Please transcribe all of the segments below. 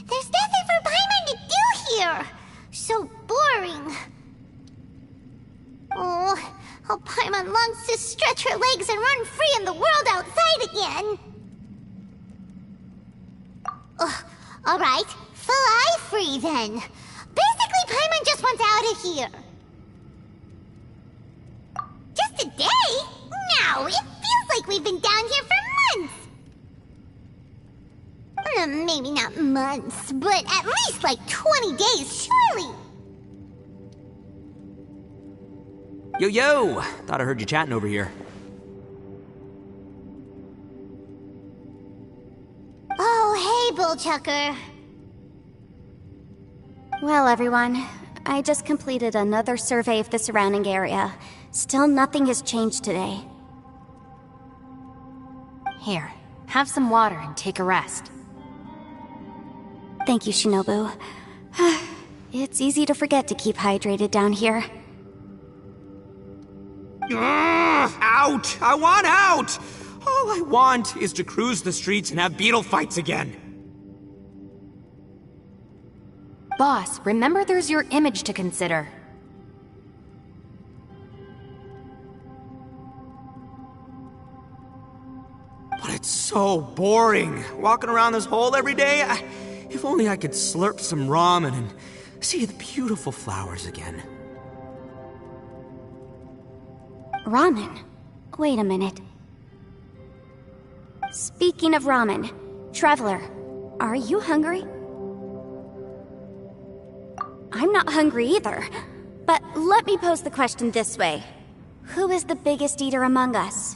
There's nothing for Paimon to do here! So boring. Oh, how Paimon longs to stretch her legs and run free in the world outside again. Alright, fly free then. Basically, Paimon just wants out of here. Just a day? No, it feels like we've been down here for months. Maybe not months, but at least like 20 days, surely! Yo! Thought I heard you chatting over here. Oh, hey, Bullchucker. Well, everyone, I just completed another survey of the surrounding area. Still nothing has changed today. Here, have some water and take a rest. Thank you, Shinobu. It's easy to forget to keep hydrated down here. Out! I want out! All I want is to cruise the streets and have beetle fights again. Boss, remember there's your image to consider. But it's so boring. Walking around this hole every day. If only I could slurp some ramen and see the beautiful flowers again. Ramen? Wait a minute. Speaking of ramen, Traveler, are you hungry? I'm not hungry either. But let me pose the question this way. Who is the biggest eater among us?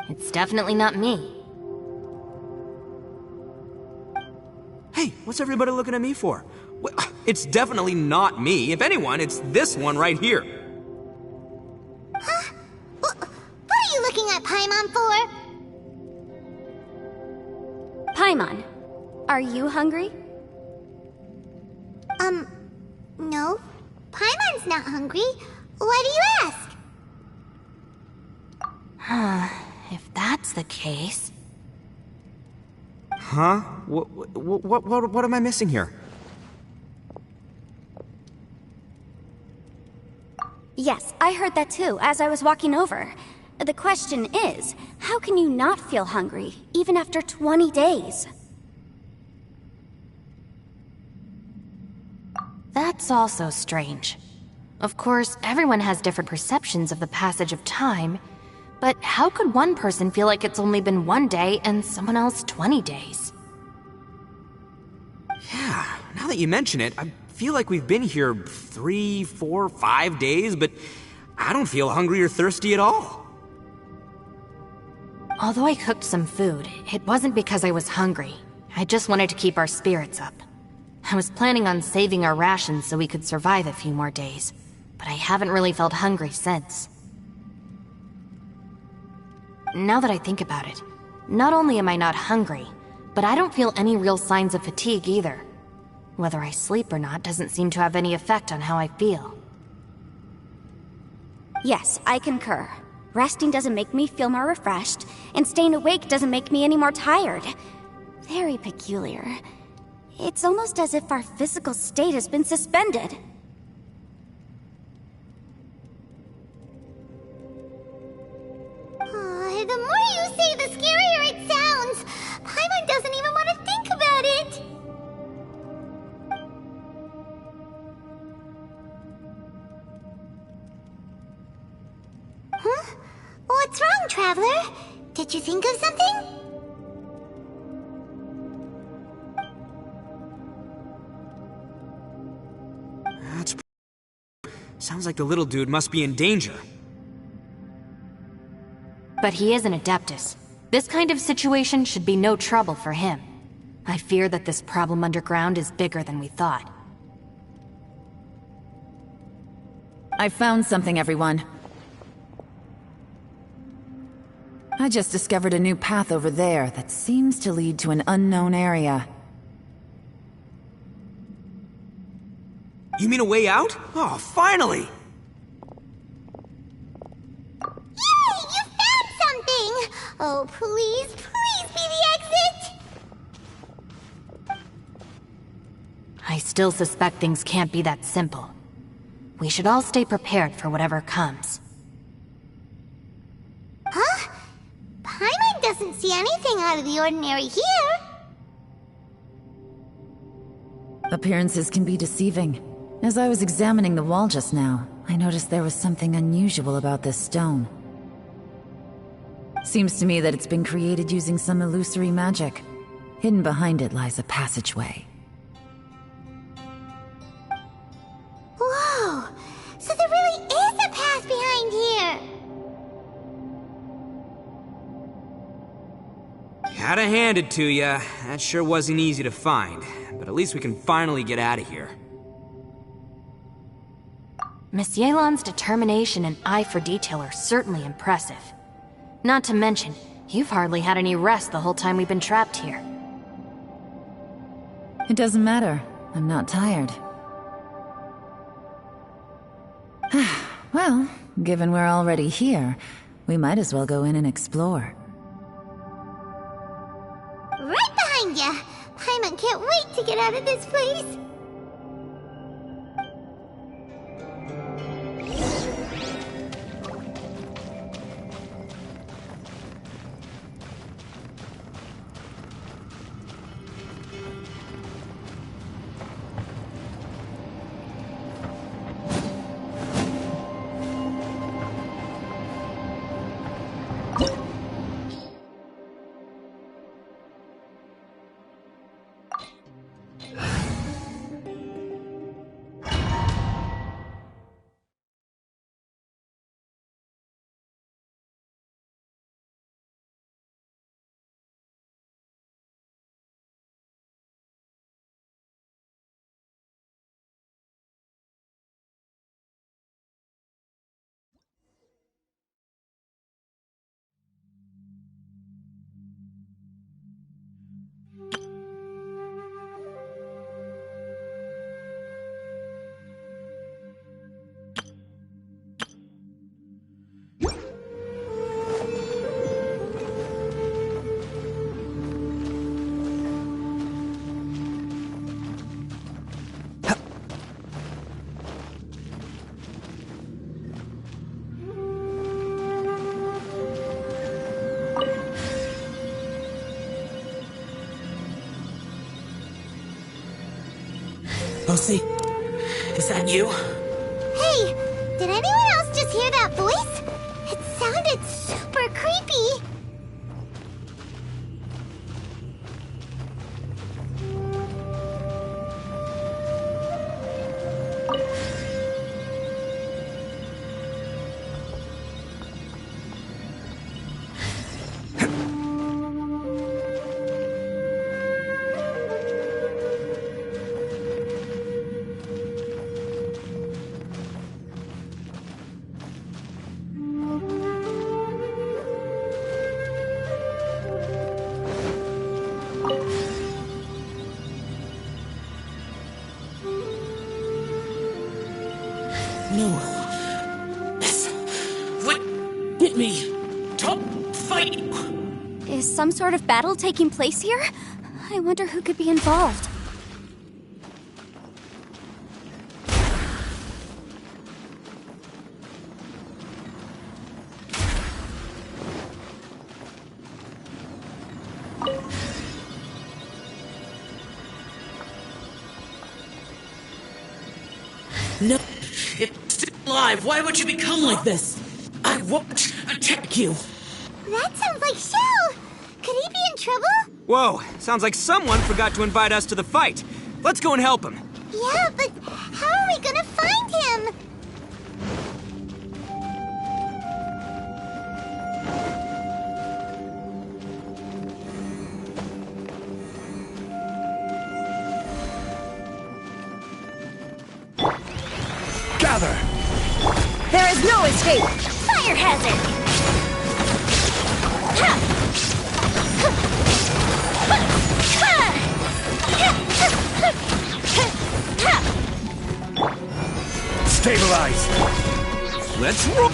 It's definitely not me. Hey, what's everybody looking at me for? Well, it's definitely not me. If anyone, it's this one right here. Huh? What are you looking at Paimon for? Paimon, are you hungry? No. Paimon's not hungry. Why do you ask? If that's the case... Huh? What am I missing here? Yes, I heard that too, as I was walking over. The question is, how can you not feel hungry, even after 20 days? That's also strange. Of course, everyone has different perceptions of the passage of time, but how could one person feel like it's only been 1 day and someone else 20 days? Yeah, now that you mention it, I feel like we've been here 3, 4, 5 days, but I don't feel hungry or thirsty at all. Although I cooked some food, it wasn't because I was hungry. I just wanted to keep our spirits up. I was planning on saving our rations so we could survive a few more days, but I haven't really felt hungry since. Now that I think about it, not only am I not hungry, but I don't feel any real signs of fatigue either. Whether I sleep or not doesn't seem to have any effect on how I feel. Yes, I concur. Resting doesn't make me feel more refreshed, and staying awake doesn't make me any more tired. Very peculiar. It's almost as if our physical state has been suspended. The more you say, the scarier it sounds. Paimon doesn't even want to think about it. Huh? What's wrong, Traveler? Did you think of something? Sounds like the little dude must be in danger. But he is an Adeptus. This kind of situation should be no trouble for him. I fear that this problem underground is bigger than we thought. I found something, everyone. I just discovered a new path over there that seems to lead to an unknown area. You mean a way out? Oh, finally! Yay! You found something! Oh, please, please be the exit! I still suspect things can't be that simple. We should all stay prepared for whatever comes. Huh? Paimon doesn't see anything out of the ordinary here. Appearances can be deceiving. As I was examining the wall just now, I noticed there was something unusual about this stone. Seems to me that it's been created using some illusory magic. Hidden behind it lies a passageway. Whoa! So there really is a path behind here! Gotta hand it to ya. That sure wasn't easy to find. But at least we can finally get out of here. Miss Yelan's determination and eye for detail are certainly impressive. Not to mention, you've hardly had any rest the whole time we've been trapped here. It doesn't matter. I'm not tired. Well, given we're already here, we might as well go in and explore. Right behind ya! Paimon can't wait to get out of this place! Lucy, is that you? Hey, did anyone else just hear that voice? It sounded super creepy. No. This would get me. Stop fighting. Is some sort of battle taking place here? I wonder who could be involved. No. If still alive, why would you become like this? I won't attack you. That sounds like Shell! Could he be in trouble? Whoa, sounds like someone forgot to invite us to the fight. Let's go and help him. Yeah, but how are we gonna find him? gather! There is no escape! Fire hazard! Stabilize! Let's roll!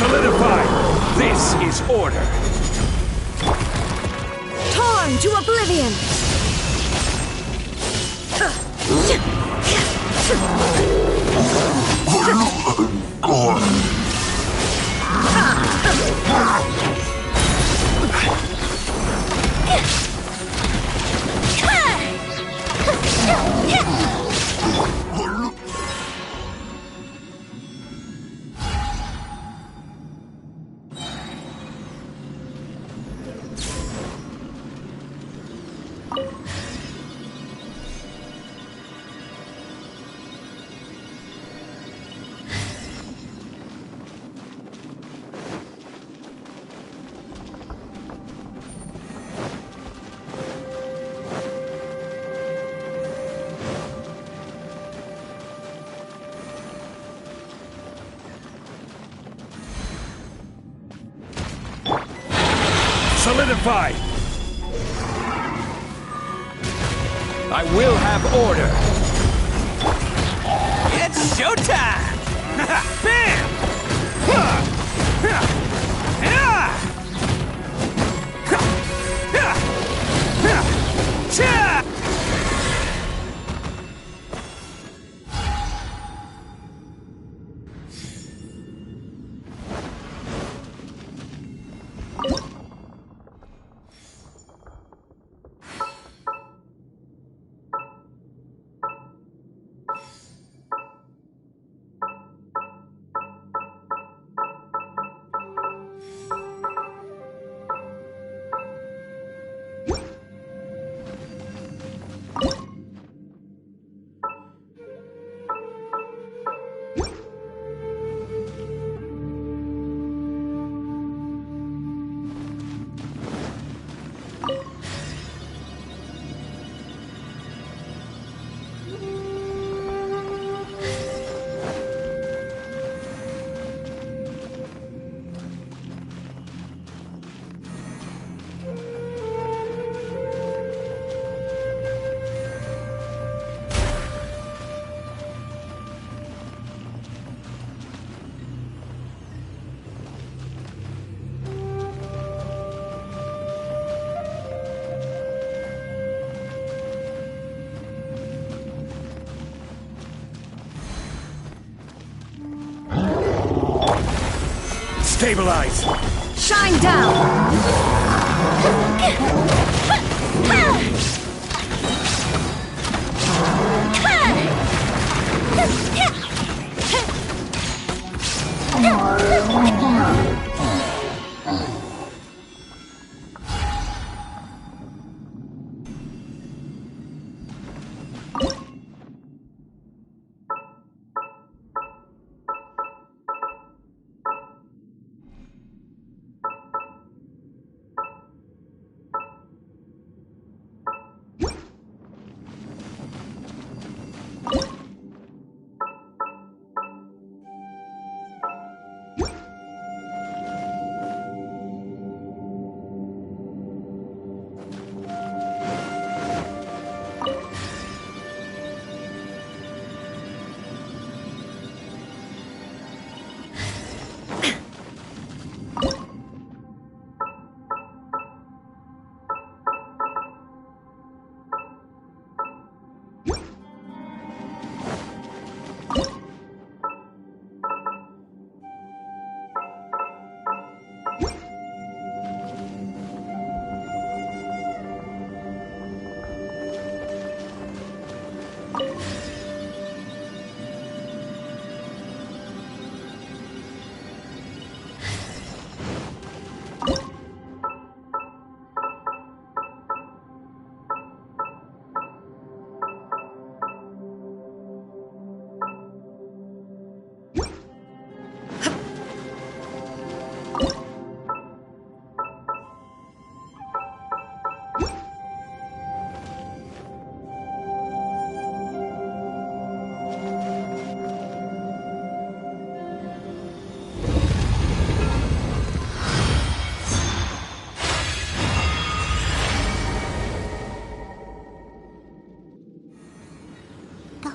Solidify! This is order! Torn to oblivion! Solidify! I will have order! It's showtime! Bam! Stabilize! Shine down!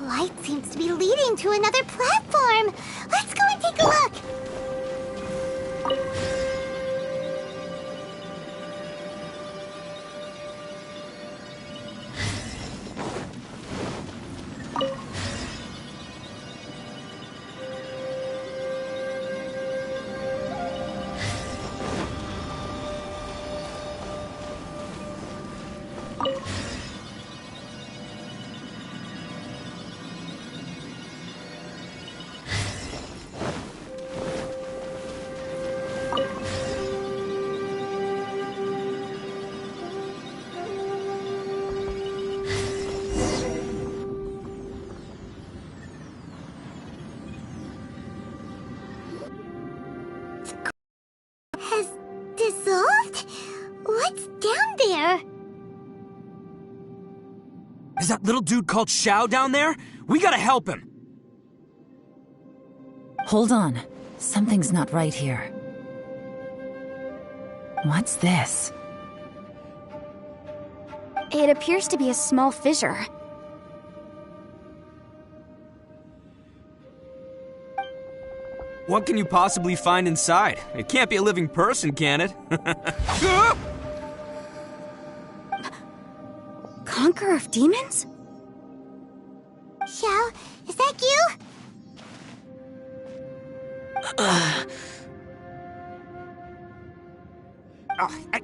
light seems to be leading to another platform. Let's go and take a look. Has dissolved? What's down there? Is that little dude called Xiao down there? We gotta help him. Hold on. Something's not right here. What's this? It appears to be a small fissure. What can you possibly find inside? It can't be a living person, can it? Conqueror of demons? Xiao, is that you?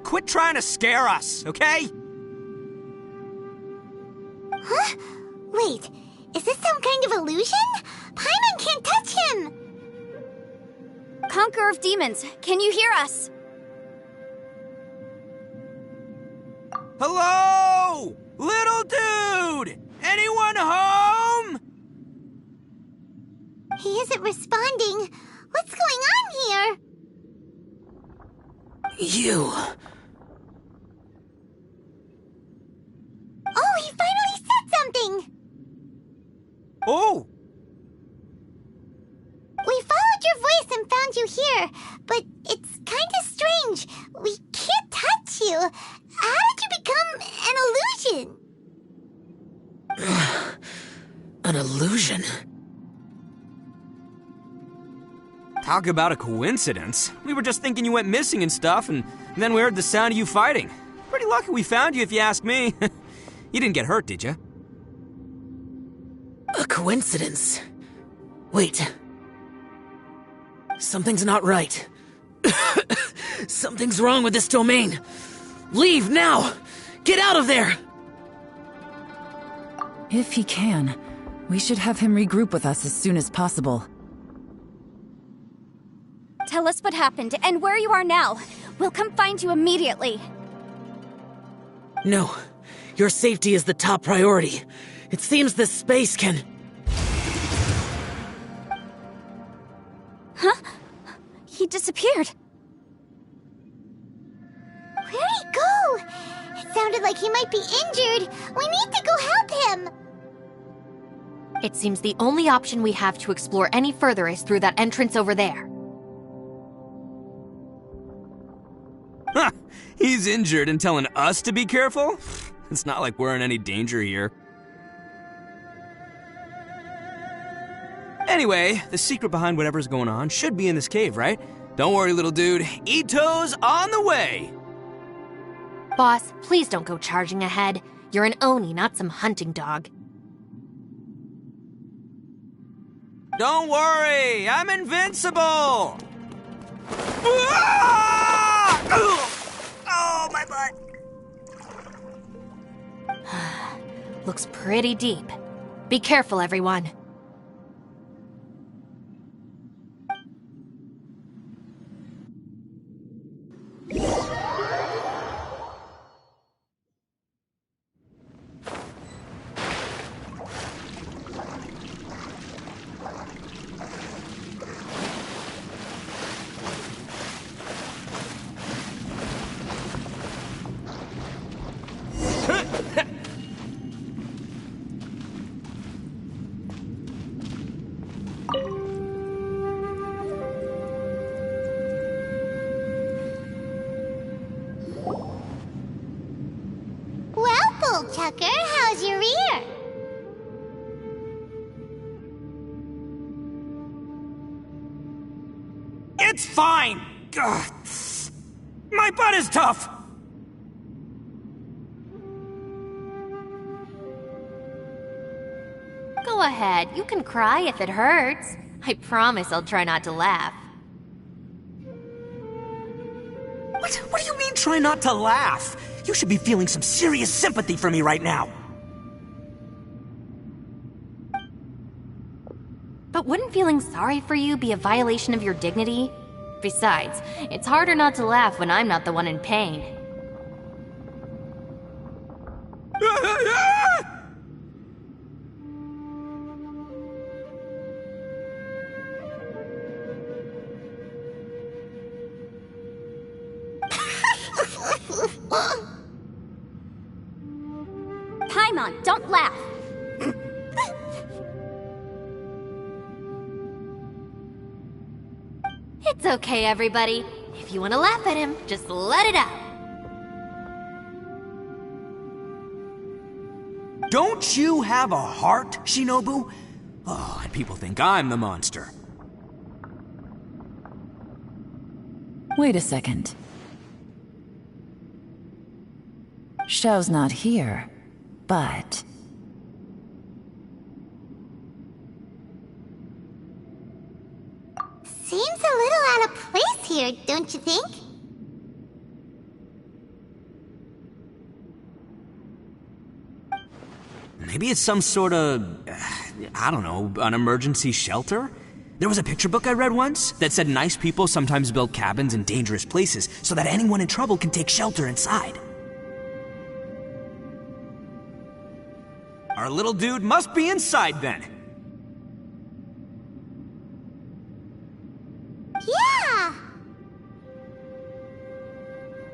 Quit trying to scare us, okay? Huh? Wait, is this some kind of illusion? Paimon can't touch him! Conqueror of demons, can you hear us? Hello? Little dude! Anyone home? He isn't responding. What's going on here? You. Oh, he finally said something! Oh! We followed your voice and found you here, but it's kinda strange. We can't touch you. How did you become an illusion? An illusion? Talk about a coincidence. We were just thinking you went missing and stuff, and then we heard the sound of you fighting. Pretty lucky we found you, if you ask me. You didn't get hurt, did you? A coincidence? Wait. Something's not right. Something's wrong with this domain. Leave now! Get out of there! If he can, we should have him regroup with us as soon as possible. Tell us what happened and where you are now. We'll come find you immediately. No. Your safety is the top priority. It seems this space can... Huh? He disappeared. Where'd he go? It sounded like he might be injured. We need to go help him. It seems the only option we have to explore any further is through that entrance over there. Huh, he's injured and telling us to be careful? It's not like we're in any danger here. Anyway, the secret behind whatever's going on should be in this cave, right? Don't worry, little dude. Ito's on the way! Boss, please don't go charging ahead. You're an Oni, not some hunting dog. Don't worry, I'm invincible! Oh, my butt! Looks pretty deep. Be careful, everyone. Well, Bull Chucker, how's your ear? fine! Ugh. My butt is tough! Go ahead, you can cry if it hurts. I promise I'll try not to laugh. What do you mean, try not to laugh? You should be feeling some serious sympathy for me right now. But wouldn't feeling sorry for you be a violation of your dignity? Besides, it's harder not to laugh when I'm not the one in pain. Paimon, don't laugh. It's okay, everybody. If you want to laugh at him, just let it out. Don't you have a heart, Shinobu? Oh, and people think I'm the monster. Wait a second. Xiao's not here, but... Seems a little out of place here, don't you think? Maybe it's some sort of, I don't know, an emergency shelter? There was a picture book I read once that said nice people sometimes build cabins in dangerous places so that anyone in trouble can take shelter inside. Our little dude must be inside then. Yeah!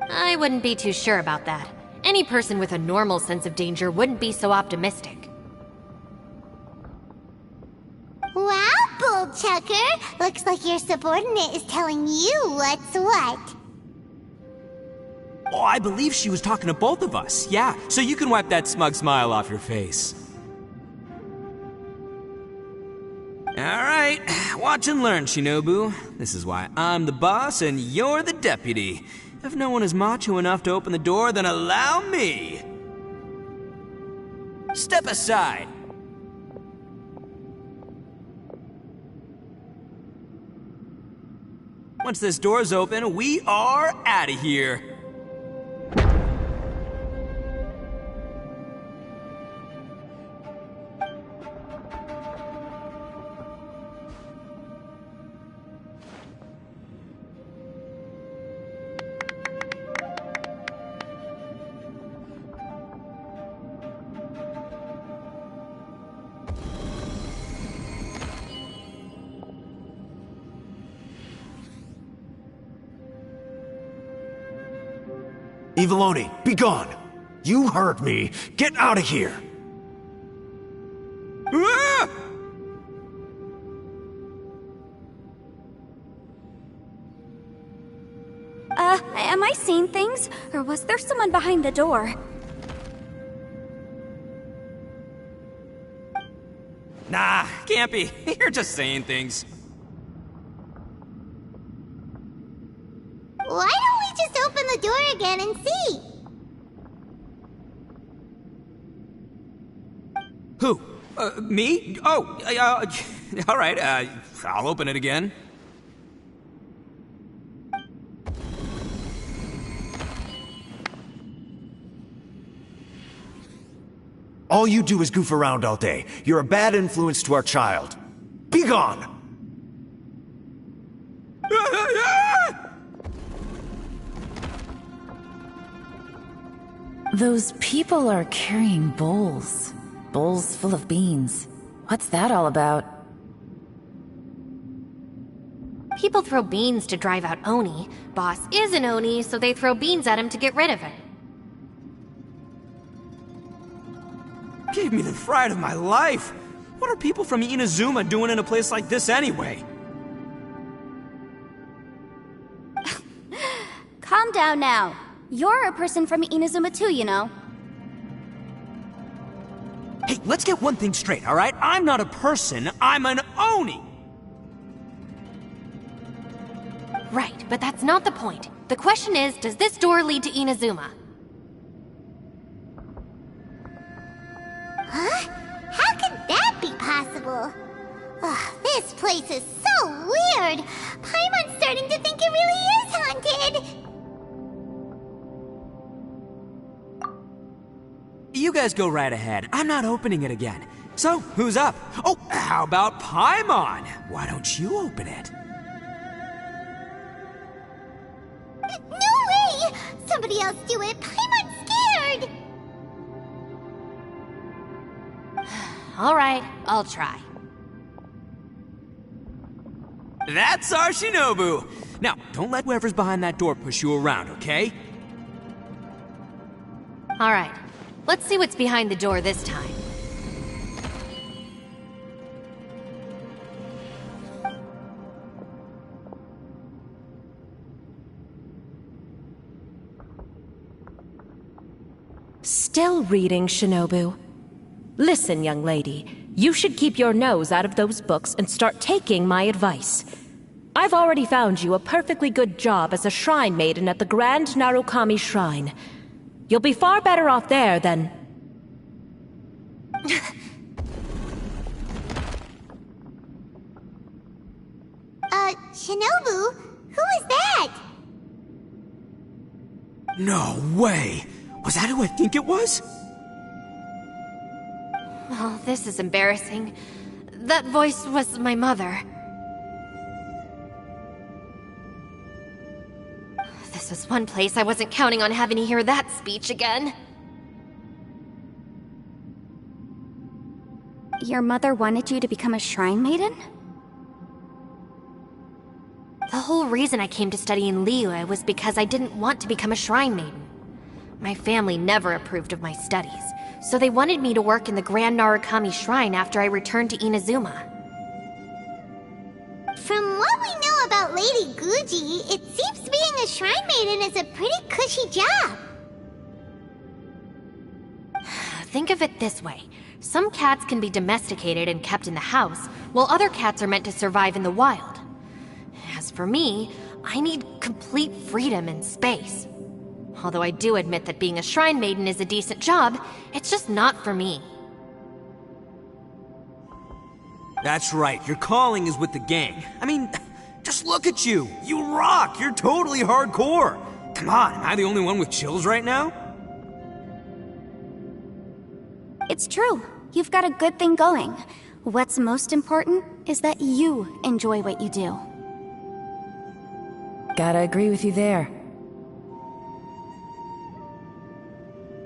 I wouldn't be too sure about that. Any person with a normal sense of danger wouldn't be so optimistic. Wow, Bull Chucker! Looks like your subordinate is telling you what's what. Oh, I believe she was talking to both of us. Yeah, so you can wipe that smug smile off your face. Alright, watch and learn, Shinobu. This is why I'm the boss and you're the deputy. If no one is macho enough to open the door, then allow me! Step aside. Once this door's open, we are out of here. Eviloni, be gone! You heard me! Get out of here! Ah! Am I seeing things? Or was there someone behind the door? Nah, can't be. You're just saying things. Why don't we just open the door again and see? Who? Me? Oh, all right, I'll open it again. All you do is goof around all day. You're a bad influence to our child. Be gone! Those people are carrying bowls. Bowls full of beans. What's that all about? People throw beans to drive out Oni. Boss is an Oni, so they throw beans at him to get rid of him. Gave me the fright of my life. What are people from Inazuma doing in a place like this anyway? Calm down now. You're a person from Inazuma too, you know. Hey, let's get one thing straight, all right? I'm not a person, I'm an Oni! but that's not the point. The question is, does this door lead to Inazuma? Huh? How could that be possible? Ugh, this place is so weird. Paimon's starting to think it really is haunted. You guys go right ahead. I'm not opening it again. So, who's up? Oh, how about Paimon? Why don't you open it? No way! Somebody else do it. Paimon's scared. All right, I'll try. That's our Shinobu! Now, don't let whoever's behind that door push you around, okay? All right, let's see what's behind the door this time. Still reading, Shinobu? Listen, young lady, you should keep your nose out of those books and start taking my advice. I've already found you a perfectly good job as a shrine maiden at the Grand Narukami Shrine. You'll be far better off there than... Shinobu? Who is that? No way! Was that who I think it was? Oh, this is embarrassing. That voice was my mother. This is one place I wasn't counting on having to hear that speech again. Your mother wanted you to become a shrine maiden? The whole reason I came to study in Liyue was because I didn't want to become a shrine maiden. My family never approved of my studies, so they wanted me to work in the Grand Narukami Shrine after I returned to Inazuma. From what we know about Lady Guji, it seems being a shrine maiden is a pretty cushy job. Think of it this way. Some cats can be domesticated and kept in the house, while other cats are meant to survive in the wild. As for me, I need complete freedom and space. Although I do admit that being a shrine maiden is a decent job, it's just not for me. That's right, your calling is with the gang. I mean, just look at you. You rock, you're totally hardcore. Come on, am I the only one with chills right now? It's true. You've got a good thing going. What's most important is that you enjoy what you do. Gotta agree with you there.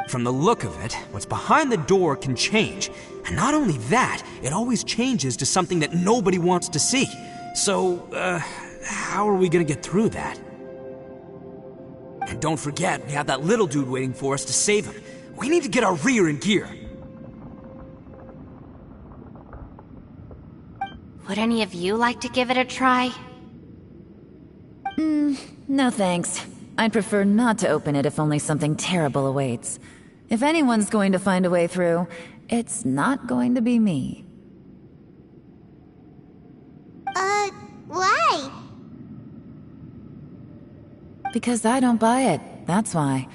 From the look of it, what's behind the door can change. And not only that, it always changes to something that nobody wants to see. So, how are we gonna get through that? And don't forget, we have that little dude waiting for us to save him. We need to get our rear in gear. Would any of you like to give it a try? No thanks. I'd prefer not to open it if only something terrible awaits. If anyone's going to find a way through, it's not going to be me. Why? Because I don't buy it, that's why.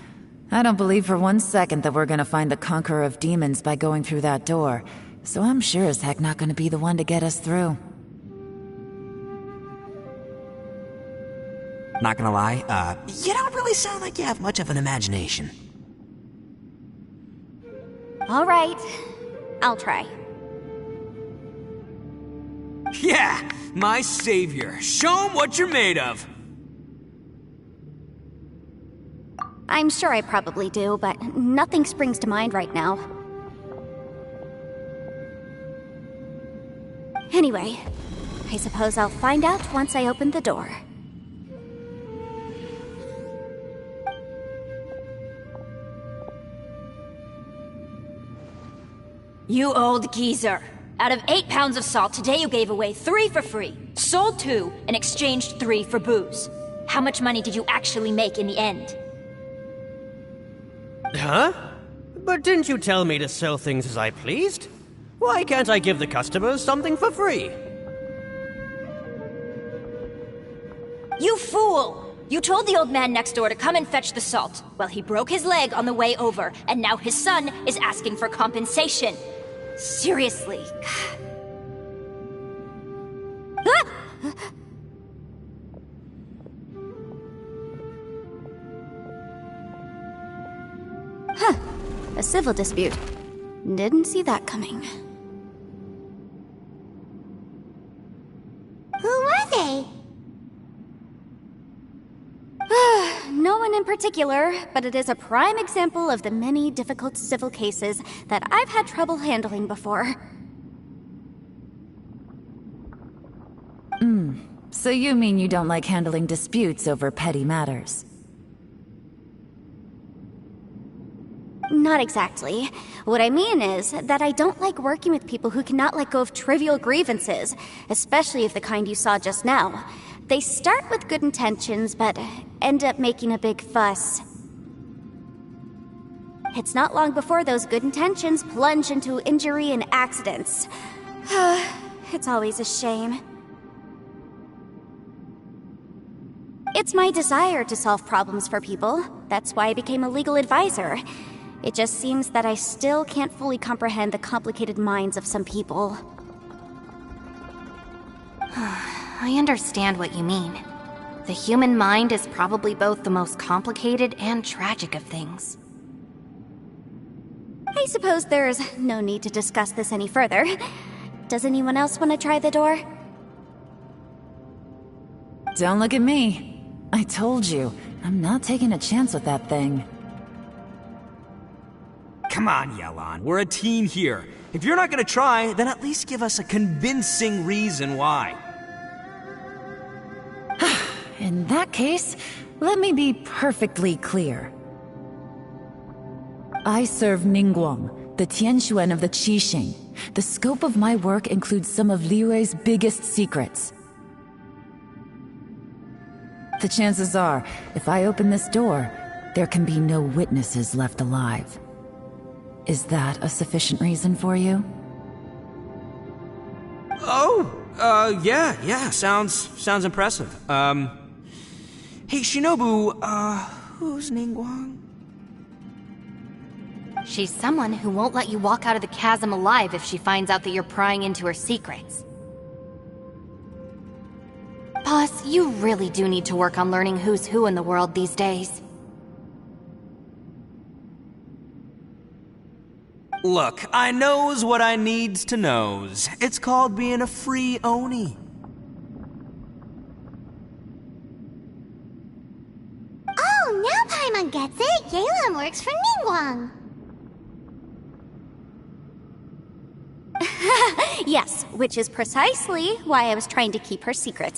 I don't believe for 1 second that we're gonna find the Conqueror of Demons by going through that door, so I'm sure as heck not gonna be the one to get us through. Not gonna lie, you don't really sound like you have much of an imagination. All right, I'll try. Yeah, my savior. Show him what you're made of. I'm sure I probably do, but nothing springs to mind right now. Anyway, I suppose I'll find out once I open the door. You old geezer. Out of 8 pounds of salt, today you gave away 3 for free, sold 2, and exchanged 3 for booze. How much money did you actually make in the end? Huh? But didn't you tell me to sell things as I pleased? Why can't I give the customers something for free? You fool! You told the old man next door to come and fetch the salt. Well, he broke his leg on the way over, and now his son is asking for compensation. Seriously. Huh. A civil dispute. Didn't see that coming. Who were they? No one in particular, but it is a prime example of the many difficult civil cases that I've had trouble handling before. So you mean you don't like handling disputes over petty matters? Not exactly. What I mean is that I don't like working with people who cannot let go of trivial grievances, especially of the kind you saw just now. They start with good intentions, but end up making a big fuss. It's not long before those good intentions plunge into injury and accidents. It's always a shame. It's my desire to solve problems for people. That's why I became a legal advisor. It just seems that I still can't fully comprehend the complicated minds of some people. I understand what you mean. The human mind is probably both the most complicated and tragic of things. I suppose there's no need to discuss this any further. Does anyone else want to try the door? Don't look at me. I told you, I'm not taking a chance with that thing. Come on, Yelan. We're a team here. If you're not gonna try, then at least give us a convincing reason why. In that case, let me be perfectly clear. I serve Ningguang, the Tianxuan of the Qixing. The scope of my work includes some of Liyue's biggest secrets. The chances are, if I open this door, there can be no witnesses left alive. Is that a sufficient reason for you? Oh, yeah, sounds impressive. Hey, Shinobu, who's Ningguang? She's someone who won't let you walk out of the chasm alive if she finds out that you're prying into her secrets. Boss, you really do need to work on learning who's who in the world these days. Look, I knows what I needs to knows. It's called being a free Oni. Oh, now Paimon gets it. Yelan works for Ningguang. Yes, which is precisely why I was trying to keep her secret.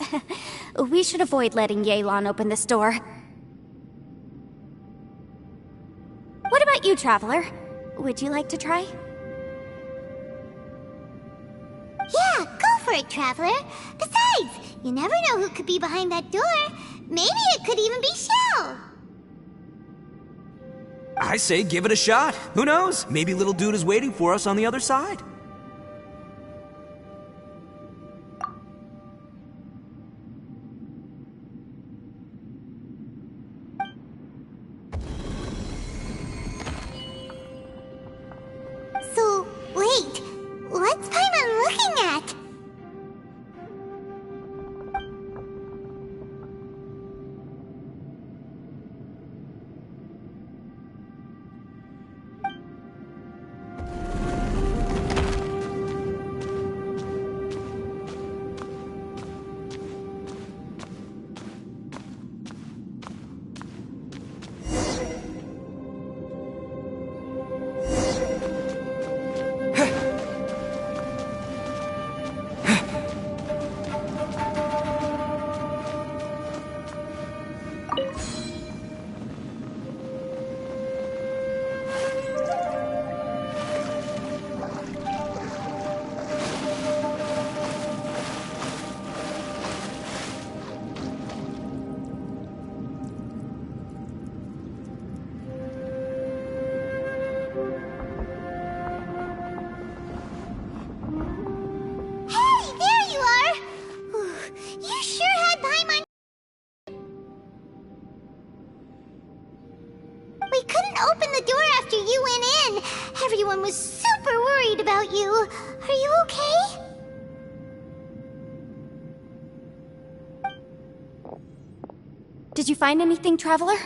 We should avoid letting Yelan open this door. What about you, Traveler? Would you like to try? Yeah, go for it, Traveler. Besides, you never know who could be behind that door. Maybe it could even be Shell. I say give it a shot. Who knows? Maybe little dude is waiting for us on the other side. So, wait. What's Paimon looking at? Everyone was super worried about you. Are you okay? Did you find anything, Traveler?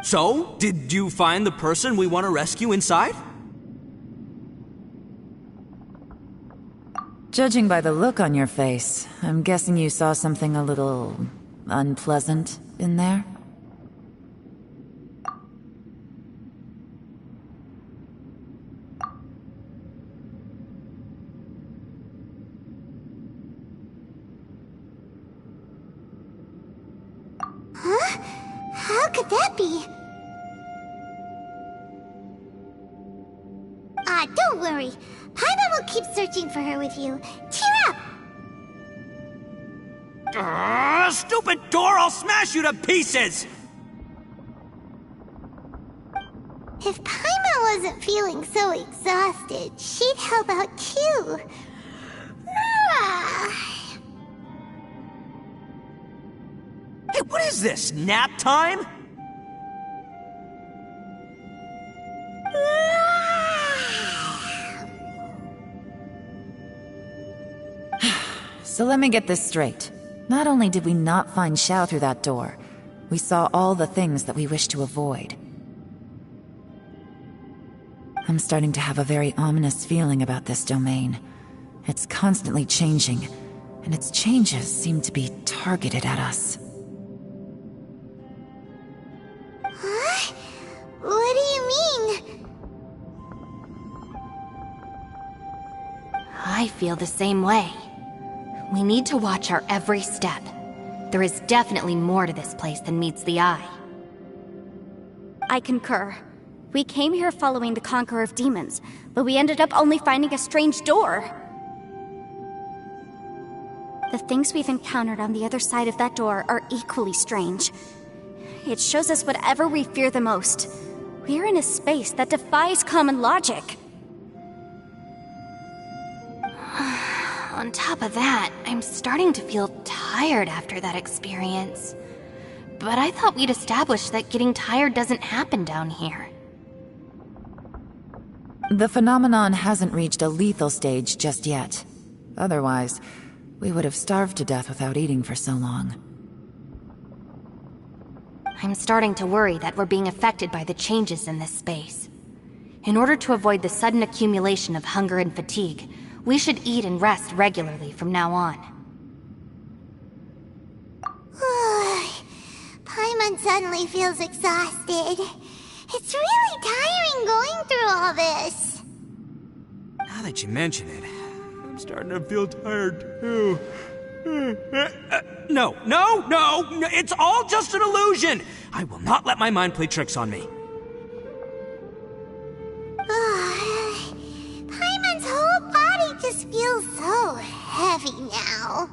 So, did you find the person we want to rescue inside? Judging by the look on your face, I'm guessing you saw something a little unpleasant in there? Huh? How could that be? Don't worry. Paimon will keep searching for her with you. Cheer up! Stupid door! I'll smash you to pieces! If Paimon wasn't feeling so exhausted, she'd help out too. Hey, what is this? Nap time? So let me get this straight. Not only did we not find Xiao through that door, we saw all the things that we wish to avoid. I'm starting to have a very ominous feeling about this domain. It's constantly changing, and its changes seem to be targeted at us. Huh? What do you mean? I feel the same way. We need to watch our every step. There is definitely more to this place than meets the eye. I concur. We came here following the Conqueror of Demons, but we ended up only finding a strange door. The things we've encountered on the other side of that door are equally strange. It shows us whatever we fear the most. We're in a space that defies common logic. On top of that, I'm starting to feel tired after that experience. But I thought we'd established that getting tired doesn't happen down here. The phenomenon hasn't reached a lethal stage just yet. Otherwise, we would have starved to death without eating for so long. I'm starting to worry that we're being affected by the changes in this space. In order to avoid the sudden accumulation of hunger and fatigue, we should eat and rest regularly from now on. Paimon suddenly feels exhausted. It's really tiring going through all this. Now that you mention it, I'm starting to feel tired too. No, it's all just an illusion! I will not let my mind play tricks on me. Paimon's whole body just feels so heavy now.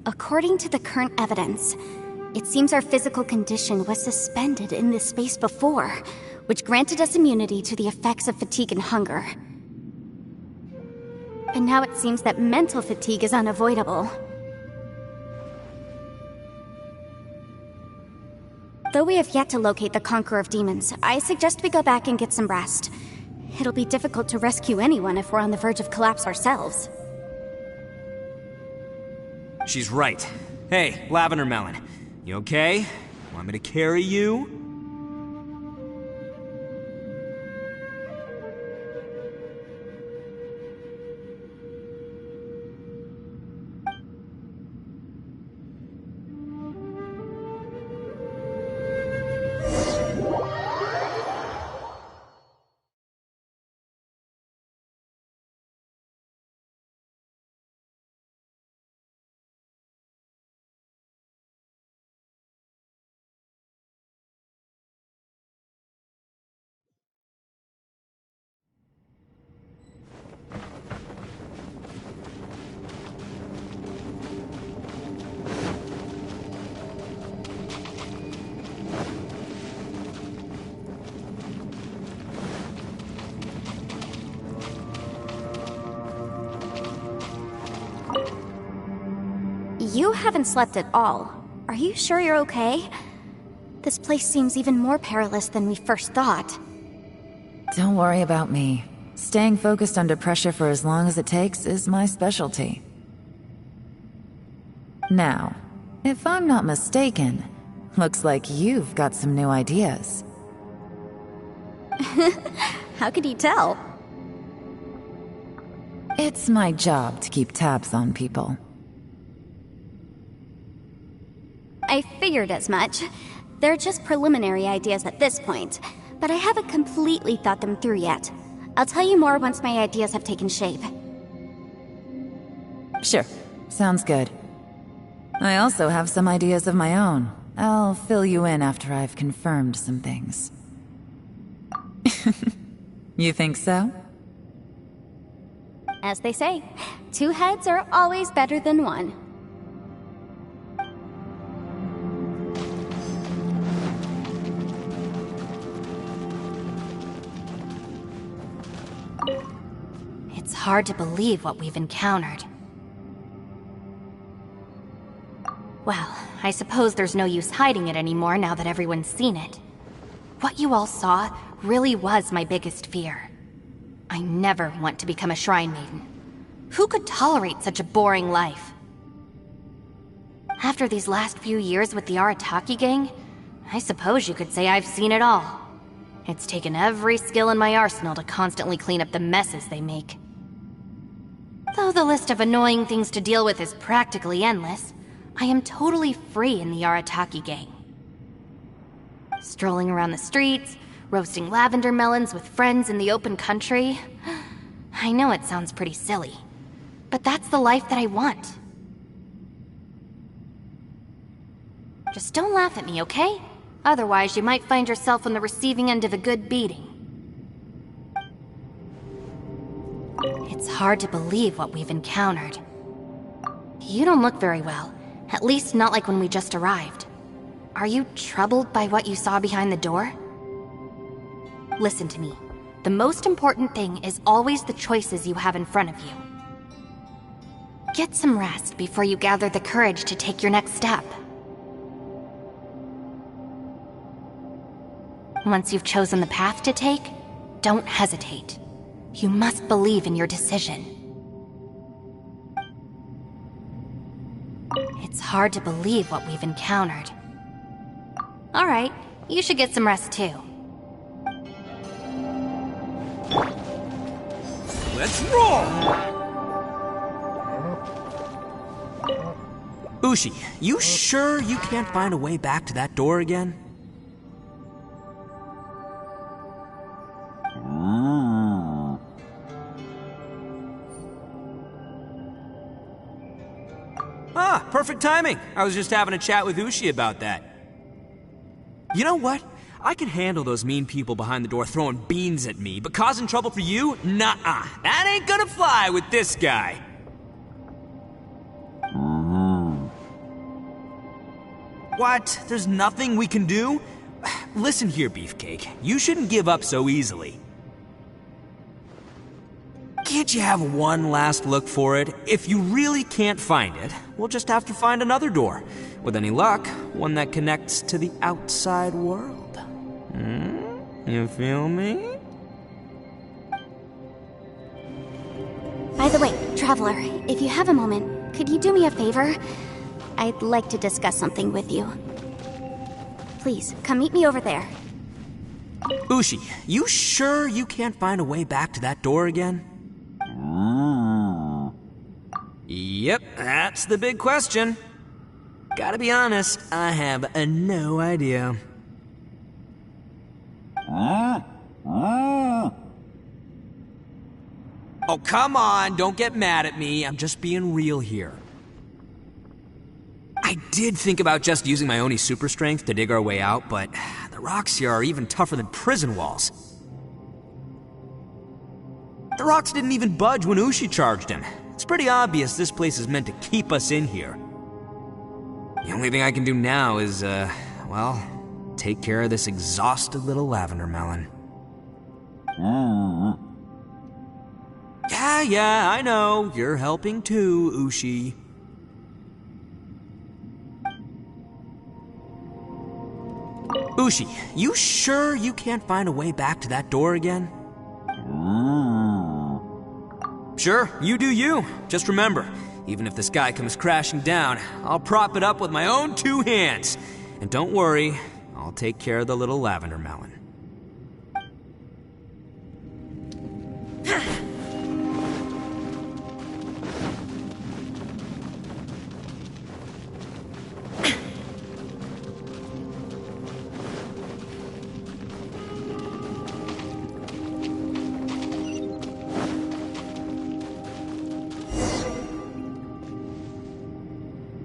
According to the current evidence, it seems our physical condition was suspended in this space before, which granted us immunity to the effects of fatigue and hunger. But now it seems that mental fatigue is unavoidable. Though we have yet to locate the Conqueror of Demons, I suggest we go back and get some rest. It'll be difficult to rescue anyone if we're on the verge of collapse ourselves. She's right. Hey, Lavender Melon, you okay? Want me to carry you? You haven't slept at all. Are you sure you're okay? This place seems even more perilous than we first thought. Don't worry about me. Staying focused under pressure for as long as it takes is my specialty. Now, if I'm not mistaken, looks like you've got some new ideas. How could you tell? It's my job to keep tabs on people. I figured as much. They're just preliminary ideas at this point, but I haven't completely thought them through yet. I'll tell you more once my ideas have taken shape. Sure, sounds good. I also have some ideas of my own. I'll fill you in after I've confirmed some things. You think so? As they say, 2 heads are always better than 1. It's hard to believe what we've encountered. Well, I suppose there's no use hiding it anymore now that everyone's seen it. What you all saw really was my biggest fear. I never want to become a shrine maiden. Who could tolerate such a boring life? After these last few years with the Arataki gang, I suppose you could say I've seen it all. It's taken every skill in my arsenal to constantly clean up the messes they make. Though the list of annoying things to deal with is practically endless, I am totally free in the Arataki gang. Strolling around the streets, roasting lavender melons with friends in the open country. I know it sounds pretty silly, but that's the life that I want. Just don't laugh at me, okay? Otherwise, you might find yourself on the receiving end of a good beating. It's hard to believe what we've encountered. You don't look very well, at least not like when we just arrived. Are you troubled by what you saw behind the door? Listen to me. The most important thing is always the choices you have in front of you. Get some rest before you gather the courage to take your next step. Once you've chosen the path to take, don't hesitate. You must believe in your decision. It's hard to believe what we've encountered. All right, you should get some rest too. Let's roll! Ushi, you sure you can't find a way back to that door again? Ah, perfect timing. I was just having a chat with Ushi about that. You know what? I can handle those mean people behind the door throwing beans at me, but causing trouble for you? Nuh-uh. That ain't gonna fly with this guy. What? There's nothing we can do? Listen here, Beefcake. You shouldn't give up so easily. Can't you have one last look for it? If you really can't find it, we'll just have to find another door. With any luck, one that connects to the outside world. You feel me? By the way, Traveler, if you have a moment, could you do me a favor? I'd like to discuss something with you. Please, come meet me over there. Ushi, you sure you can't find a way back to that door again? Yep, that's the big question. Gotta be honest, I have no idea. Oh, come on, don't get mad at me. I'm just being real here. I did think about just using my Oni super strength to dig our way out, but the rocks here are even tougher than prison walls. The rocks didn't even budge when Ushi charged him. It's pretty obvious this place is meant to keep us in here. The only thing I can do now is, well, take care of this exhausted little lavender melon. Yeah, I know. You're helping too, Ushi. Ushi, you sure you can't find a way back to that door again? Sure, you do you. Just remember, even if the sky comes crashing down, I'll prop it up with my own 2 hands. And don't worry, I'll take care of the little lavender melon.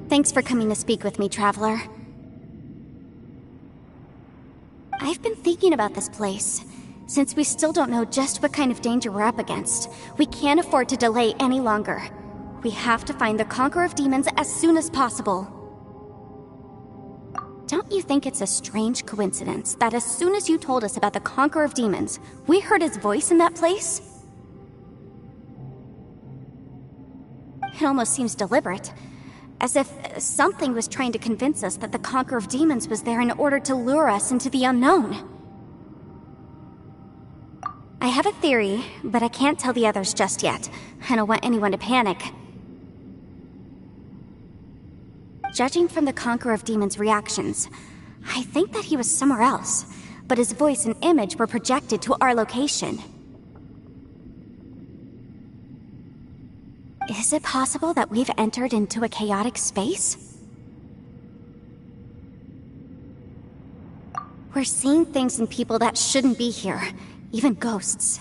Thanks for coming to speak with me, Traveler. I've been thinking about this place. Since we still don't know just what kind of danger we're up against, we can't afford to delay any longer. We have to find the Conqueror of Demons as soon as possible. Don't you think it's a strange coincidence that as soon as you told us about the Conqueror of Demons, we heard his voice in that place? It almost seems deliberate. As if something was trying to convince us that the Conqueror of Demons was there in order to lure us into the unknown. I have a theory, but I can't tell the others just yet. I don't want anyone to panic. Judging from the Conqueror of Demons' reactions, I think that he was somewhere else, but his voice and image were projected to our location. Is it possible that we've entered into a chaotic space? We're seeing things and people that shouldn't be here, even ghosts.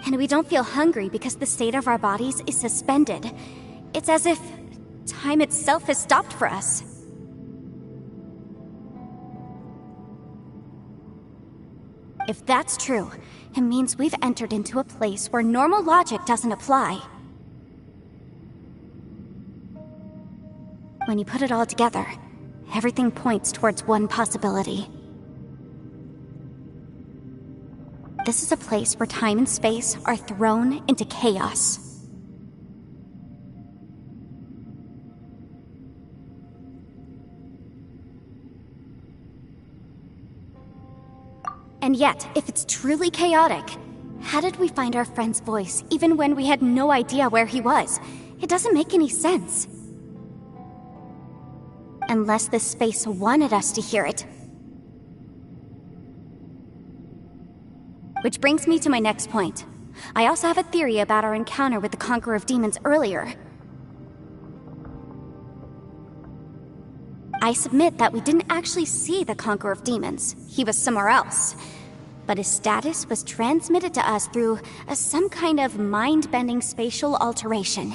And we don't feel hungry because the state of our bodies is suspended. It's as if time itself has stopped for us. If that's true, it means we've entered into a place where normal logic doesn't apply. When you put it all together, everything points towards one possibility. This is a place where time and space are thrown into chaos. And yet, if it's truly chaotic, how did we find our friend's voice even when we had no idea where he was? It doesn't make any sense. Unless this space wanted us to hear it. Which brings me to my next point. I also have a theory about our encounter with the Conqueror of Demons earlier. I submit that we didn't actually see the Conqueror of Demons. He was somewhere else. But his status was transmitted to us through some kind of mind-bending spatial alteration.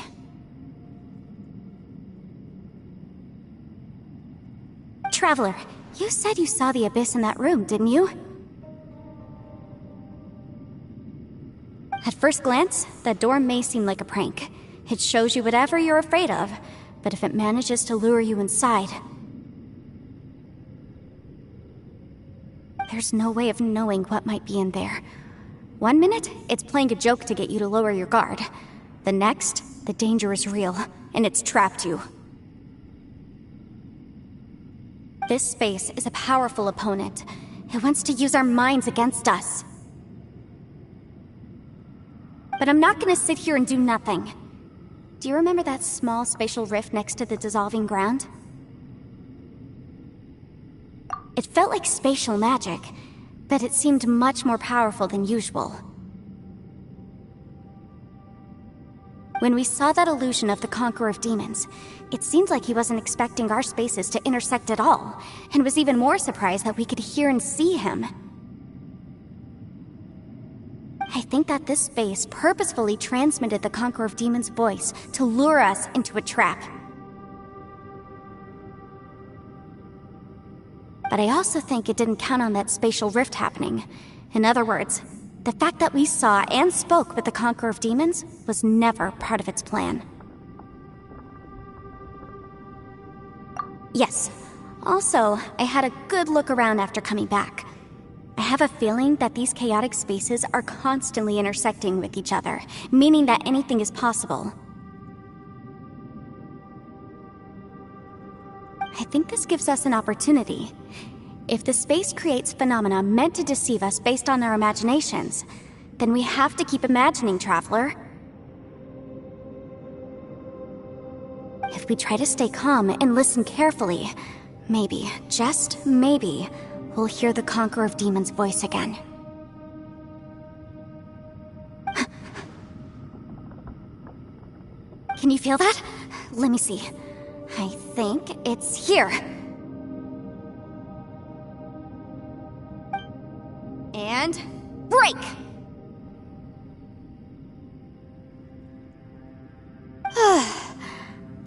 Traveler, you said you saw the abyss in that room, didn't you? At first glance, that door may seem like a prank. It shows you whatever you're afraid of, but if it manages to lure you inside, there's no way of knowing what might be in there. 1 minute, it's playing a joke to get you to lower your guard. The next, the danger is real, and it's trapped you. This space is a powerful opponent. It wants to use our minds against us. But I'm not gonna sit here and do nothing. Do you remember that small spatial rift next to the dissolving ground? It felt like spatial magic, but it seemed much more powerful than usual. When we saw that illusion of the Conqueror of Demons, it seemed like he wasn't expecting our spaces to intersect at all, and was even more surprised that we could hear and see him. I think that this space purposefully transmitted the Conqueror of Demons' voice to lure us into a trap. But I also think it didn't count on that spatial rift happening. In other words, the fact that we saw and spoke with the Conqueror of Demons was never part of its plan. Yes. Also, I had a good look around after coming back. I have a feeling that these chaotic spaces are constantly intersecting with each other, meaning that anything is possible. I think this gives us an opportunity. If the space creates phenomena meant to deceive us based on our imaginations, then we have to keep imagining, Traveler. If we try to stay calm and listen carefully, maybe, just maybe, we'll hear the Conqueror of Demons' voice again. Can you feel that? Let me see. I think it's here. And break!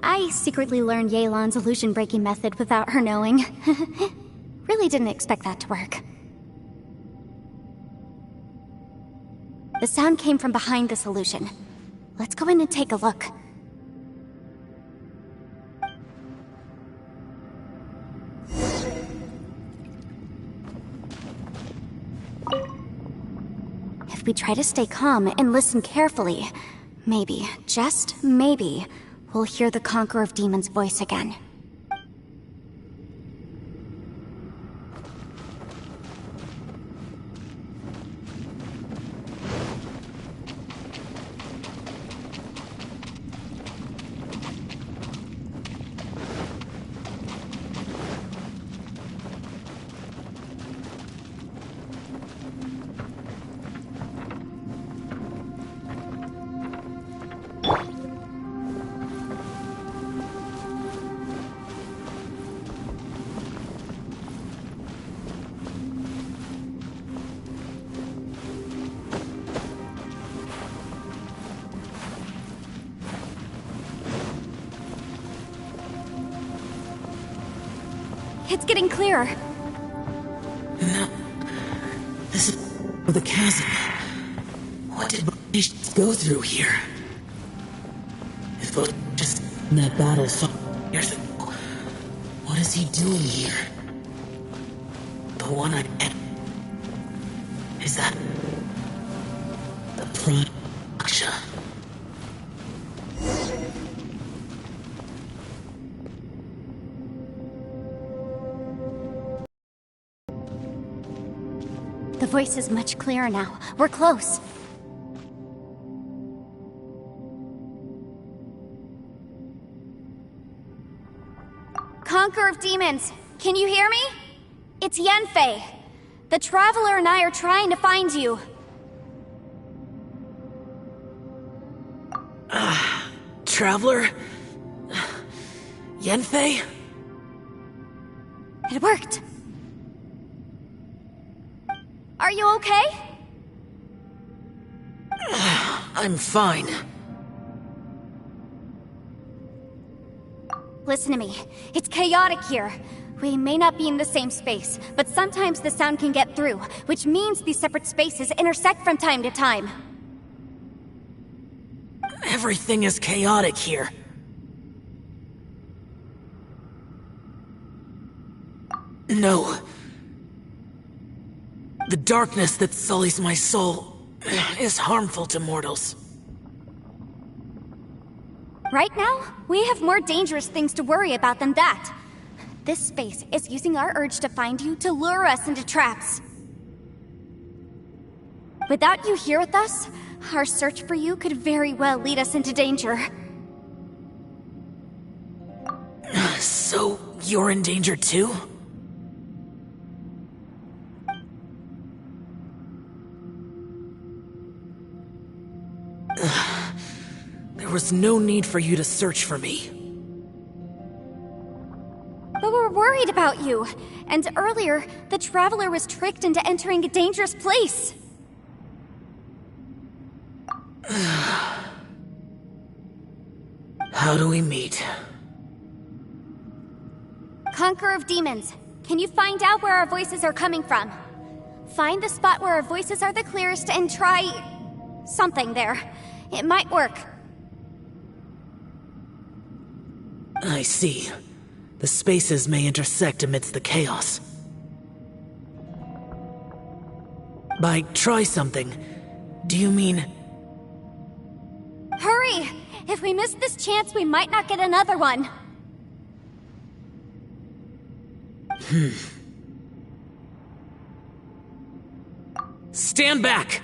I secretly learned Yelan's illusion-breaking method without her knowing. Really didn't expect that to work. The sound came from behind this illusion. Let's go in and take a look. If we try to stay calm and listen carefully, maybe, just maybe, we'll hear the Conqueror of Demons' voice again. It's getting clearer. No. This is the chasm. What did Banishes go through here? If it just in that battle years ago, what is he doing here? The one I met. Is that the Prime Aksha? The voice is much clearer now. We're close. Conqueror of Demons, can you hear me? It's Yanfei. The Traveler and I are trying to find you. Traveler? Yanfei? It worked. Are you okay? I'm fine. Listen to me. It's chaotic here. We may not be in the same space, but sometimes the sound can get through, which means these separate spaces intersect from time to time. Everything is chaotic here. No. The darkness that sullies my soul is harmful to mortals. Right now, we have more dangerous things to worry about than that. This space is using our urge to find you to lure us into traps. Without you here with us, our search for you could very well lead us into danger. So, you're in danger too? There was no need for you to search for me. But we're worried about you. And earlier, the Traveler was tricked into entering a dangerous place. How do we meet? Conqueror of Demons, can you find out where our voices are coming from? Find the spot where our voices are the clearest and try... something there. It might work. I see. The spaces may intersect amidst the chaos. By try something, do you mean... Hurry! If we miss this chance, we might not get another one. Stand back!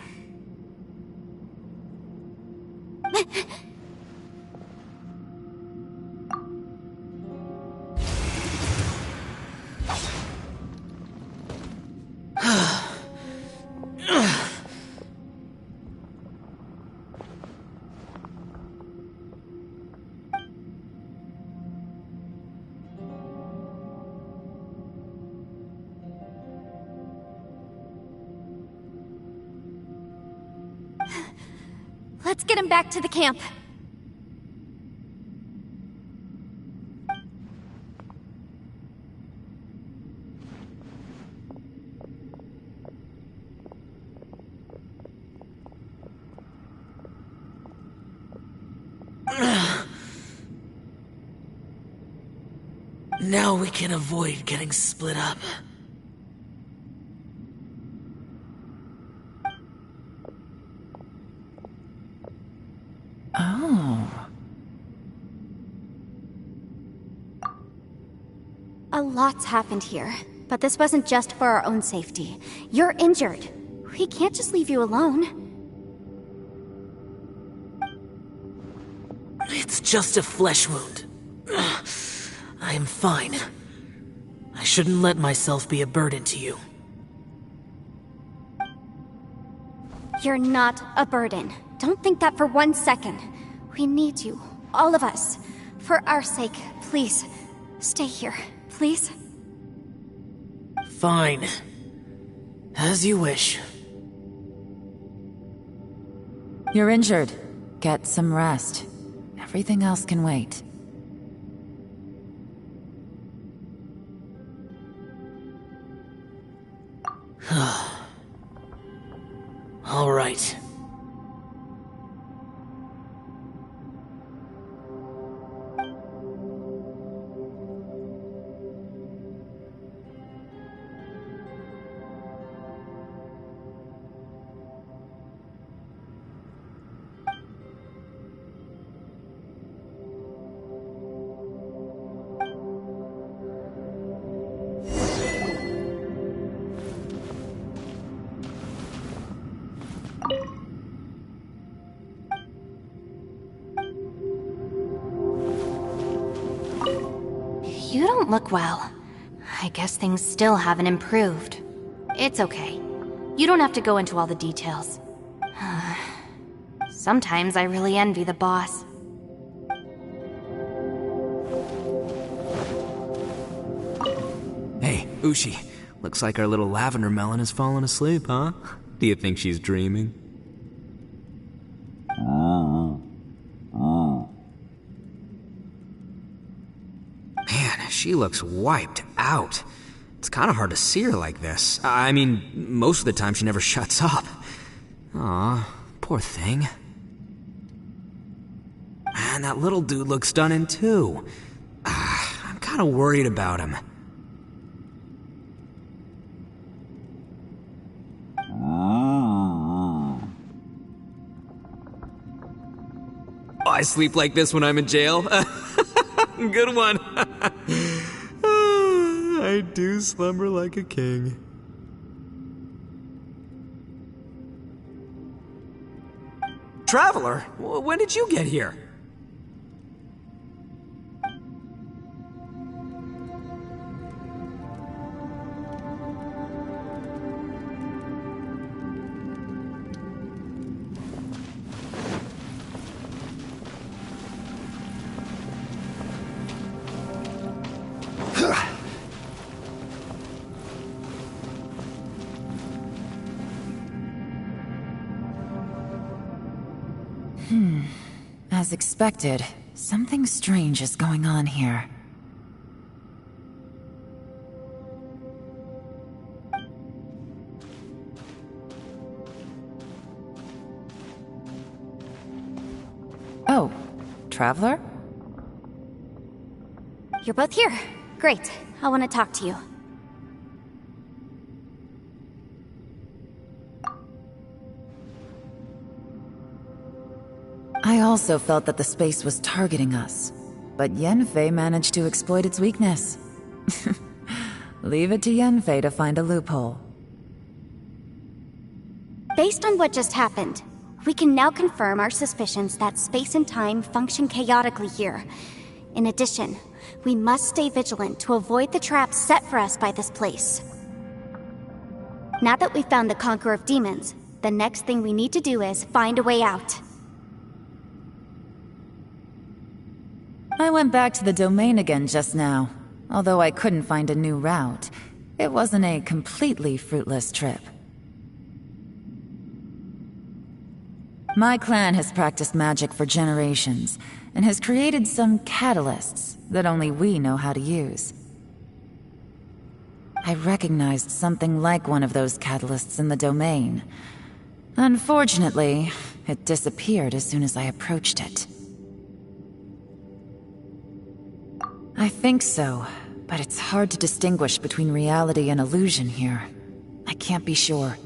Let's get him back to the camp. Now we can avoid getting split up. Oh. A lot's happened here, but this wasn't just for our own safety. You're injured. We can't just leave you alone. It's just a flesh wound. I am fine. I shouldn't let myself be a burden to you. You're not a burden. Don't think that for 1 second. We need you, all of us. For our sake, please, stay here, please. Fine. As you wish. You're injured. Get some rest. Everything else can wait. All right. You don't look well. I guess things still haven't improved. It's okay. You don't have to go into all the details. Sometimes I really envy the boss. Hey, Ushi. Looks like our little lavender melon has fallen asleep, huh? Do you think she's dreaming? Man, she looks wiped out. It's kind of hard to see her like this. I mean, most of the time she never shuts up. Aw, poor thing. Man, that little dude looks stunning too. I'm kind of worried about him. Oh, I sleep like this when I'm in jail? Good one. I do slumber like a king. Traveler, when did you get here? As expected, something strange is going on here. Oh, Traveler? You're both here. Great. I want to talk to you. I also felt that the space was targeting us, but Yanfei managed to exploit its weakness. Leave it to Yenfei to find a loophole. Based on what just happened, we can now confirm our suspicions that space and time function chaotically here. In addition, we must stay vigilant to avoid the traps set for us by this place. Now that we've found the Conqueror of Demons, the next thing we need to do is find a way out. I went back to the domain again just now. Although I couldn't find a new route, it wasn't a completely fruitless trip. My clan has practiced magic for generations, and has created some catalysts that only we know how to use. I recognized something like one of those catalysts in the domain. Unfortunately, it disappeared as soon as I approached it. I think so, but it's hard to distinguish between reality and illusion here. I can't be sure.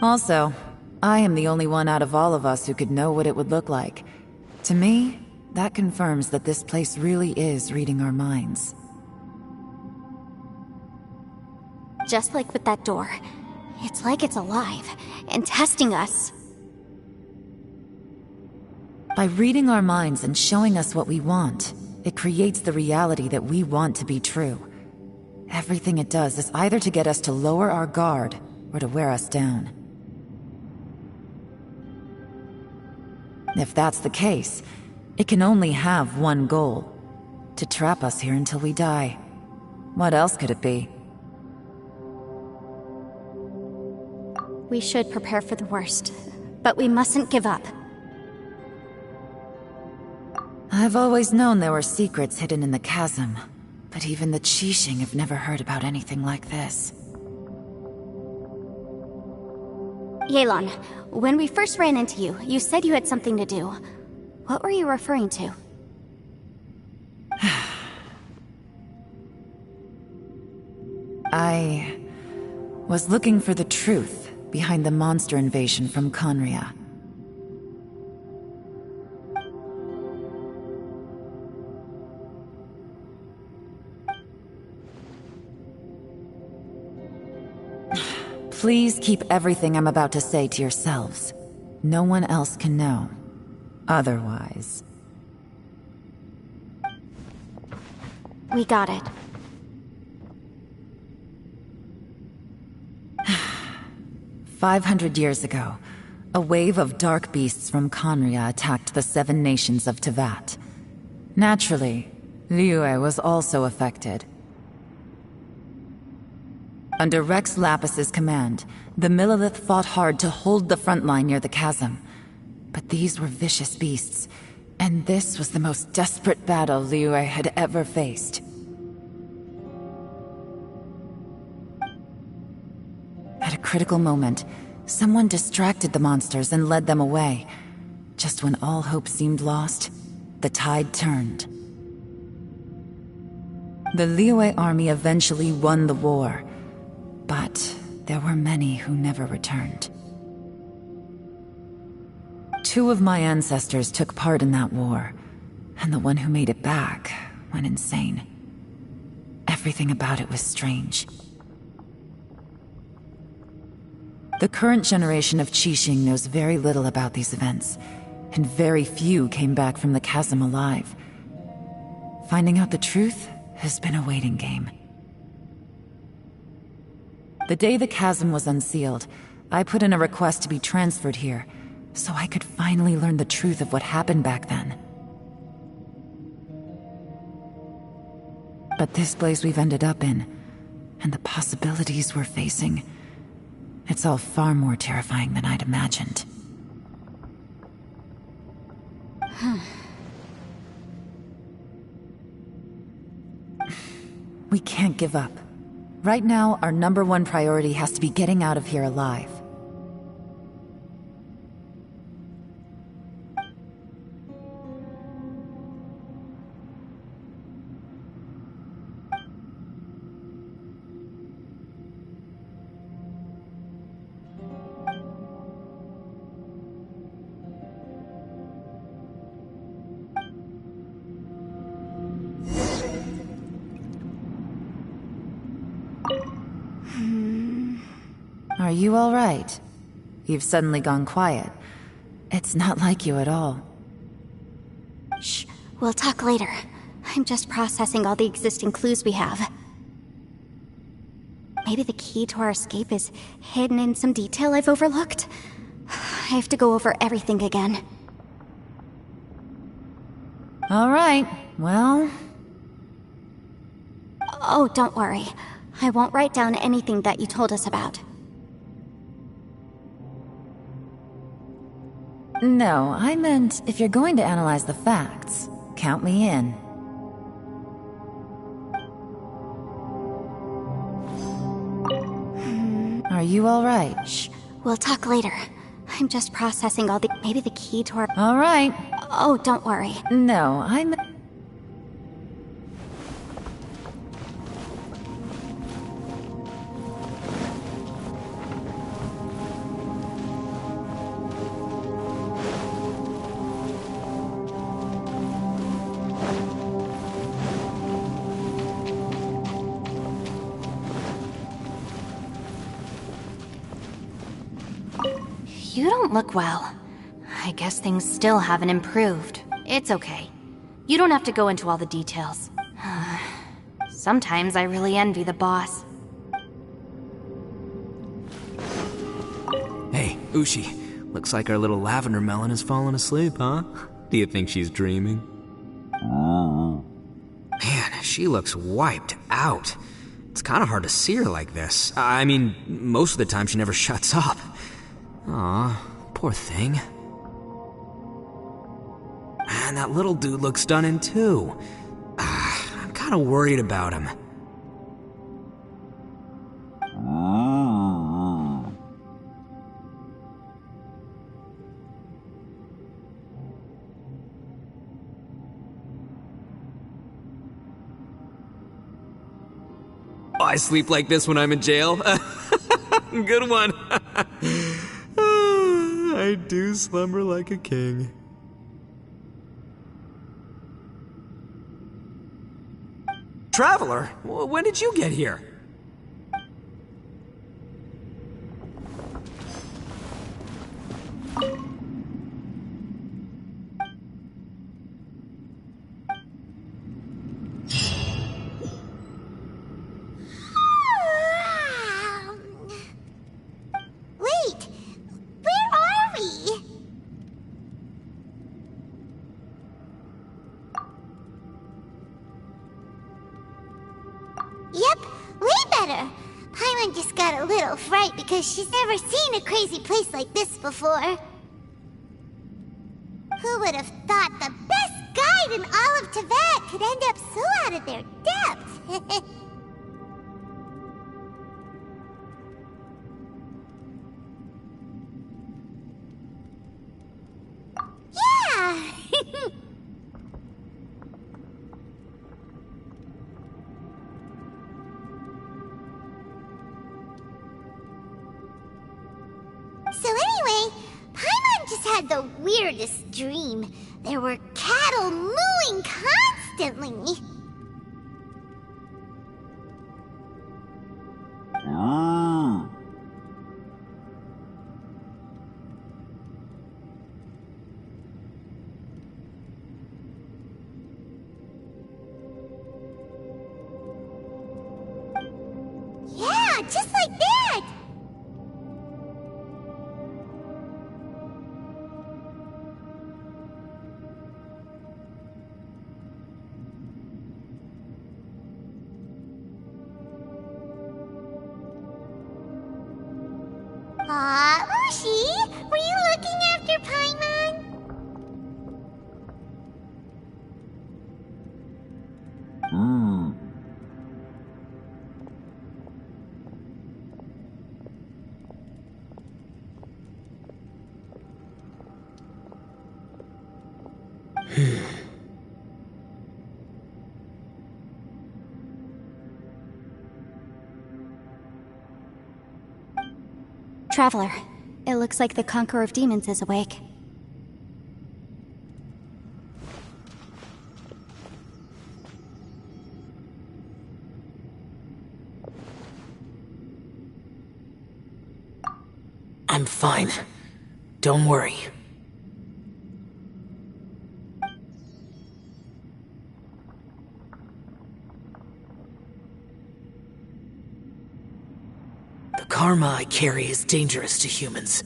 Also, I am the only one out of all of us who could know what it would look like. To me, that confirms that this place really is reading our minds. Just like with that door, it's like it's alive and testing us. By reading our minds and showing us what we want, it creates the reality that we want to be true. Everything it does is either to get us to lower our guard or to wear us down. If that's the case, it can only have one goal: to trap us here until we die. What else could it be? We should prepare for the worst, but we mustn't give up. I've always known there were secrets hidden in the chasm, but even the Qixing have never heard about anything like this. Yelan, when we first ran into you, you said you had something to do. What were you referring to? I was looking for the truth behind the monster invasion from Conria. Please keep everything I'm about to say to yourselves. No one else can know. Otherwise... We got it. 500 years ago, a wave of dark beasts from Conria attacked the 7 nations of Tevat. Naturally, Liyue was also affected. Under Rex Lapis's command, the Millelith fought hard to hold the front line near the chasm. But these were vicious beasts, and this was the most desperate battle Liyue had ever faced. At a critical moment, someone distracted the monsters and led them away. Just when all hope seemed lost, the tide turned. The Liyue army eventually won the war, but there were many who never returned. 2 of my ancestors took part in that war, and the one who made it back went insane. Everything about it was strange. The current generation of Qixing knows very little about these events, and very few came back from the chasm alive. Finding out the truth has been a waiting game. The day the chasm was unsealed, I put in a request to be transferred here, so I could finally learn the truth of what happened back then. But this place we've ended up in, and the possibilities we're facing, it's all far more terrifying than I'd imagined. We can't give up. Right now, our #1 priority has to be getting out of here alive. Are you all right? You've suddenly gone quiet. It's not like you at all. Shh, we'll talk later. I'm just processing all the existing clues we have. Maybe the key to our escape is hidden in some detail I've overlooked? I have to go over everything again. All right, well... Oh, don't worry. I won't write down anything that you told us about. No, I meant if you're going to analyze the facts, count me in. Are you all right? Shh, we'll talk later. I'm just processing all the... Maybe the key to our... All right. Oh, don't worry. No, I meant... You don't look well. I guess things still haven't improved. It's okay. You don't have to go into all the details. Sometimes I really envy the boss. Hey, Ushi. Looks like our little lavender melon has fallen asleep, huh? Do you think she's dreaming? Man, she looks wiped out. It's kind of hard to see her like this. I mean, most of the time she never shuts up. Aw, poor thing. Man, that little dude looks stunning too. I'm kind of worried about him. I sleep like this when I'm in jail. Good one. I do slumber like a king. Traveler, when did you get here? Wait, where are we? Yep, way better. Paimon just got a little fright because she's never seen a crazy place like this before. Who would have thought the best guide in all of Tibet could end up so out of their depth? Yeah! So anyway, Paimon just had the weirdest dream. There were cattle mooing constantly. Yeah, just like that! Aw, Ushi, were you looking after Paimon? Traveler, it looks like the Conqueror of Demons is awake. I'm fine. Don't worry. The karma I carry is dangerous to humans.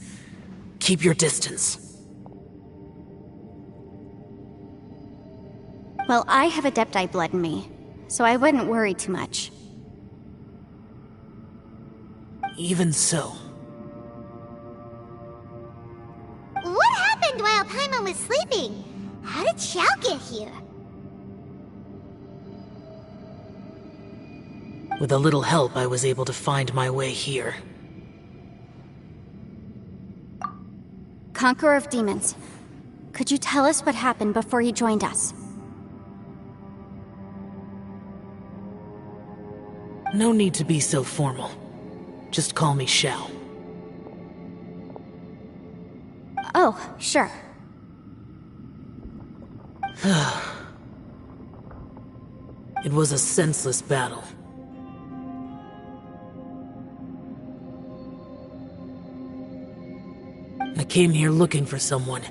Keep your distance. Well, I have Adepti blood in me, so I wouldn't worry too much. Even so. What happened while Paimon was sleeping? How did Xiao get here? With a little help, I was able to find my way here. Conqueror of Demons, could you tell us what happened before you joined us? No need to be so formal. Just call me Xiao. Oh, sure. It was a senseless battle. I came here looking for someone,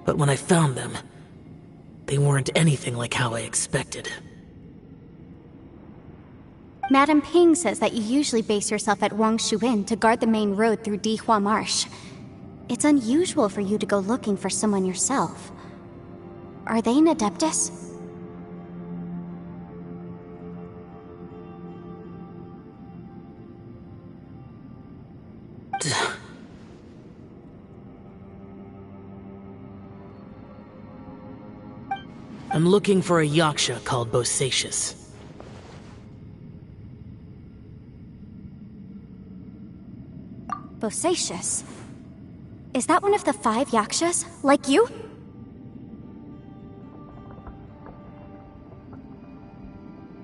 but when I found them, they weren't anything like how I expected. Madame Ping says that you usually base yourself at Wangshuin to guard the main road through Dihua Marsh. It's unusual for you to go looking for someone yourself. Are they an Adeptus? I'm looking for a Yaksha called Bosacius. Bosacius? Is that one of the 5 Yakshas, like you?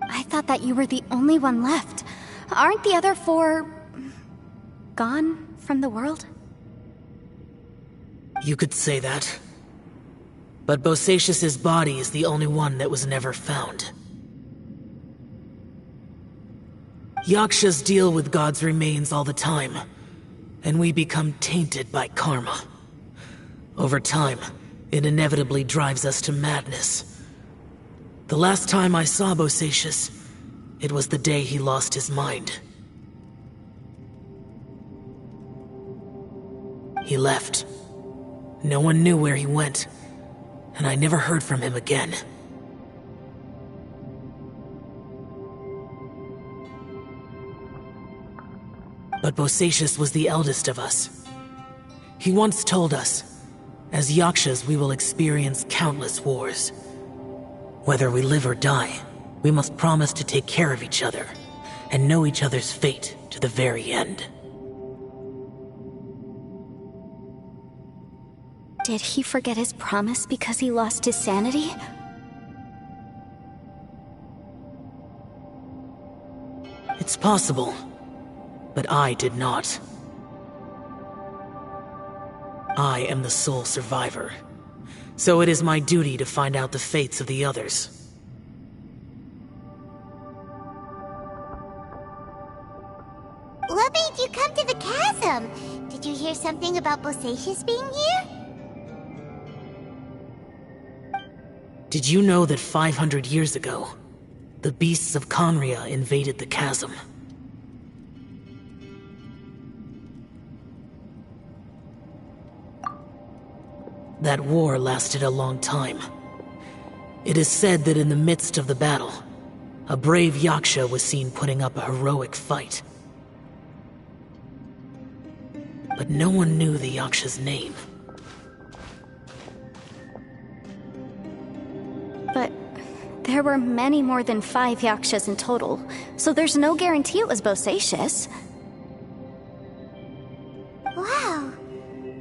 I thought that you were the only one left. Aren't the other 4... gone from the world? You could say that. But Bosacius's body is the only one that was never found. Yakshas deal with God's remains all the time, and we become tainted by karma. Over time, it inevitably drives us to madness. The last time I saw Bosacius, it was the day he lost his mind. He left. No one knew where he went, and I never heard from him again. But Bosacius was the eldest of us. He once told us, as Yakshas we will experience countless wars. Whether we live or die, we must promise to take care of each other, and know each other's fate to the very end. Did he forget his promise because he lost his sanity? It's possible, but I did not. I am the sole survivor, so it is my duty to find out the fates of the others. What made you come to the chasm? Did you hear something about Bosacius being here? Did you know that 500 years ago, the beasts of Conria invaded the chasm? That war lasted a long time. It is said that in the midst of the battle, a brave Yaksha was seen putting up a heroic fight. But no one knew the Yaksha's name. But there were many more than 5 Yakshas in total, so there's no guarantee it was Bosacius. Wow.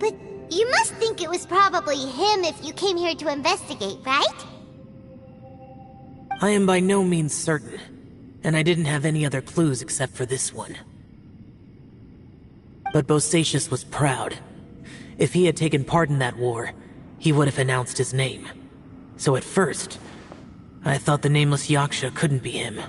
But you must think it was probably him if you came here to investigate, right? I am by no means certain, and I didn't have any other clues except for this one. But Bosacius was proud. If he had taken part in that war, he would have announced his name. So at first, I thought the nameless Yaksha couldn't be him.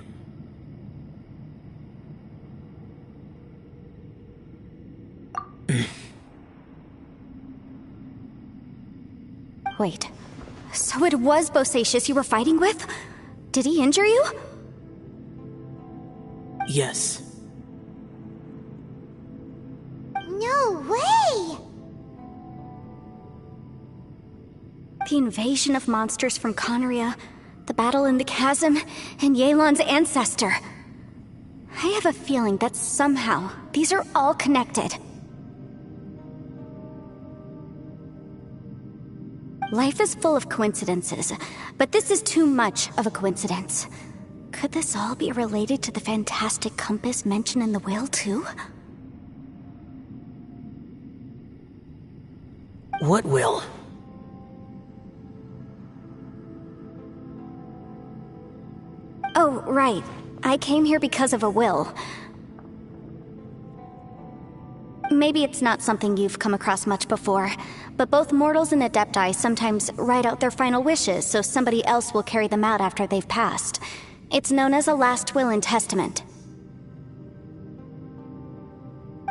Wait. So it was Bosacius you were fighting with? Did he injure you? Yes. No way! The invasion of monsters from Conria, the battle in the chasm, and Yelan's ancestor. I have a feeling that somehow these are all connected. Life is full of coincidences, but this is too much of a coincidence. Could this all be related to the fantastic compass mentioned in the will, too? What will? Oh, right. I came here because of a will. Maybe it's not something you've come across much before, but both mortals and adepti sometimes write out their final wishes so somebody else will carry them out after they've passed. It's known as a last will and testament.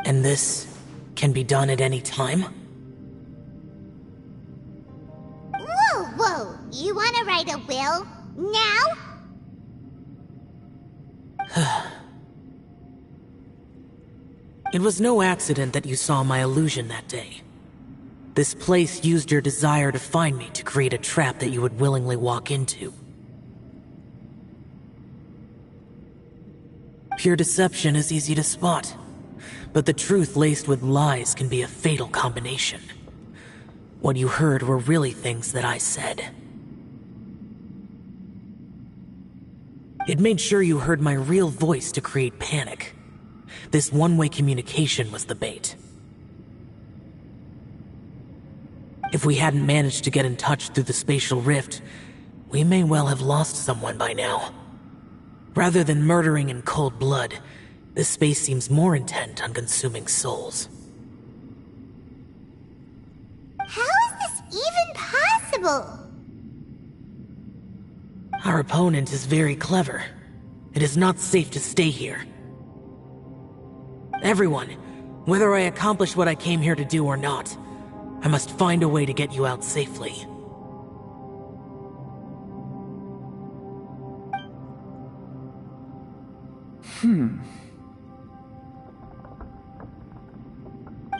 And this can be done at any time? Whoa! You wanna write a will? Now? It was no accident that you saw my illusion that day. This place used your desire to find me to create a trap that you would willingly walk into. Pure deception is easy to spot, but the truth laced with lies can be a fatal combination. What you heard were really things that I said. It made sure you heard my real voice to create panic. This one-way communication was the bait. If we hadn't managed to get in touch through the spatial rift, we may well have lost someone by now. Rather than murdering in cold blood, this space seems more intent on consuming souls. How is this even possible? Our opponent is very clever. It is not safe to stay here. Everyone, whether I accomplish what I came here to do or not, I must find a way to get you out safely.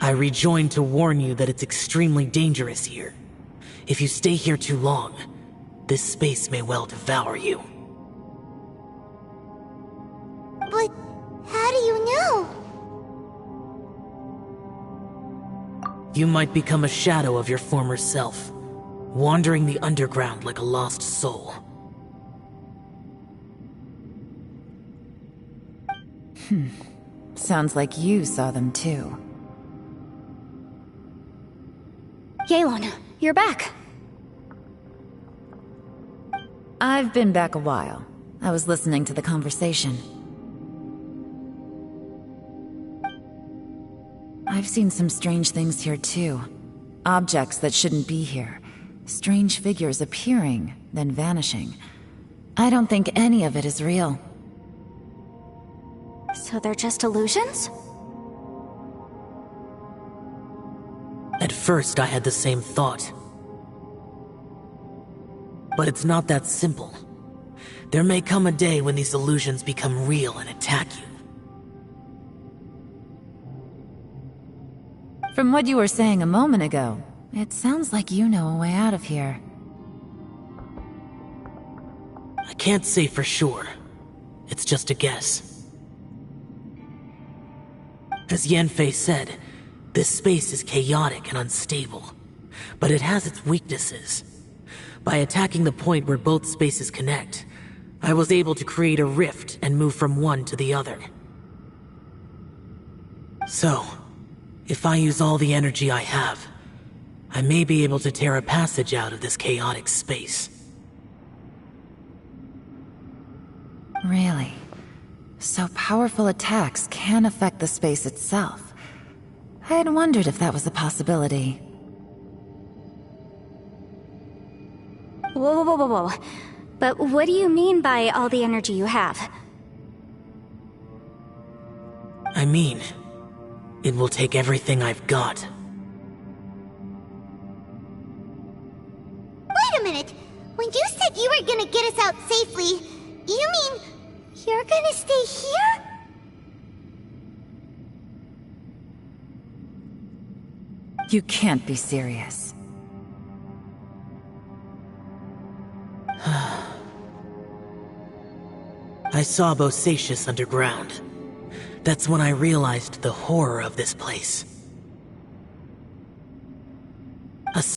I rejoined to warn you that it's extremely dangerous here. If you stay here too long, this space may well devour you. But how do you know? You might become a shadow of your former self, wandering the underground like a lost soul. Sounds like you saw them too. Yelan, you're back. I've been back a while. I was listening to the conversation. I've seen some strange things here too. Objects that shouldn't be here. Strange figures appearing, then vanishing. I don't think any of it is real. So they're just illusions? At first, I had the same thought. But it's not that simple. There may come a day when these illusions become real and attack you. From what you were saying a moment ago, it sounds like you know a way out of here. I can't say for sure. It's just a guess. As Yanfei said, this space is chaotic and unstable, but it has its weaknesses. By attacking the point where both spaces connect, I was able to create a rift and move from one to the other. So, if I use all the energy I have, I may be able to tear a passage out of this chaotic space. Really? So powerful attacks can affect the space itself. I had wondered if that was a possibility. Whoa. But what do you mean by all the energy you have? I mean, it will take everything I've got. gonna stay here? You can't be serious. I saw Bosacius underground. That's when I realized the horror of this place.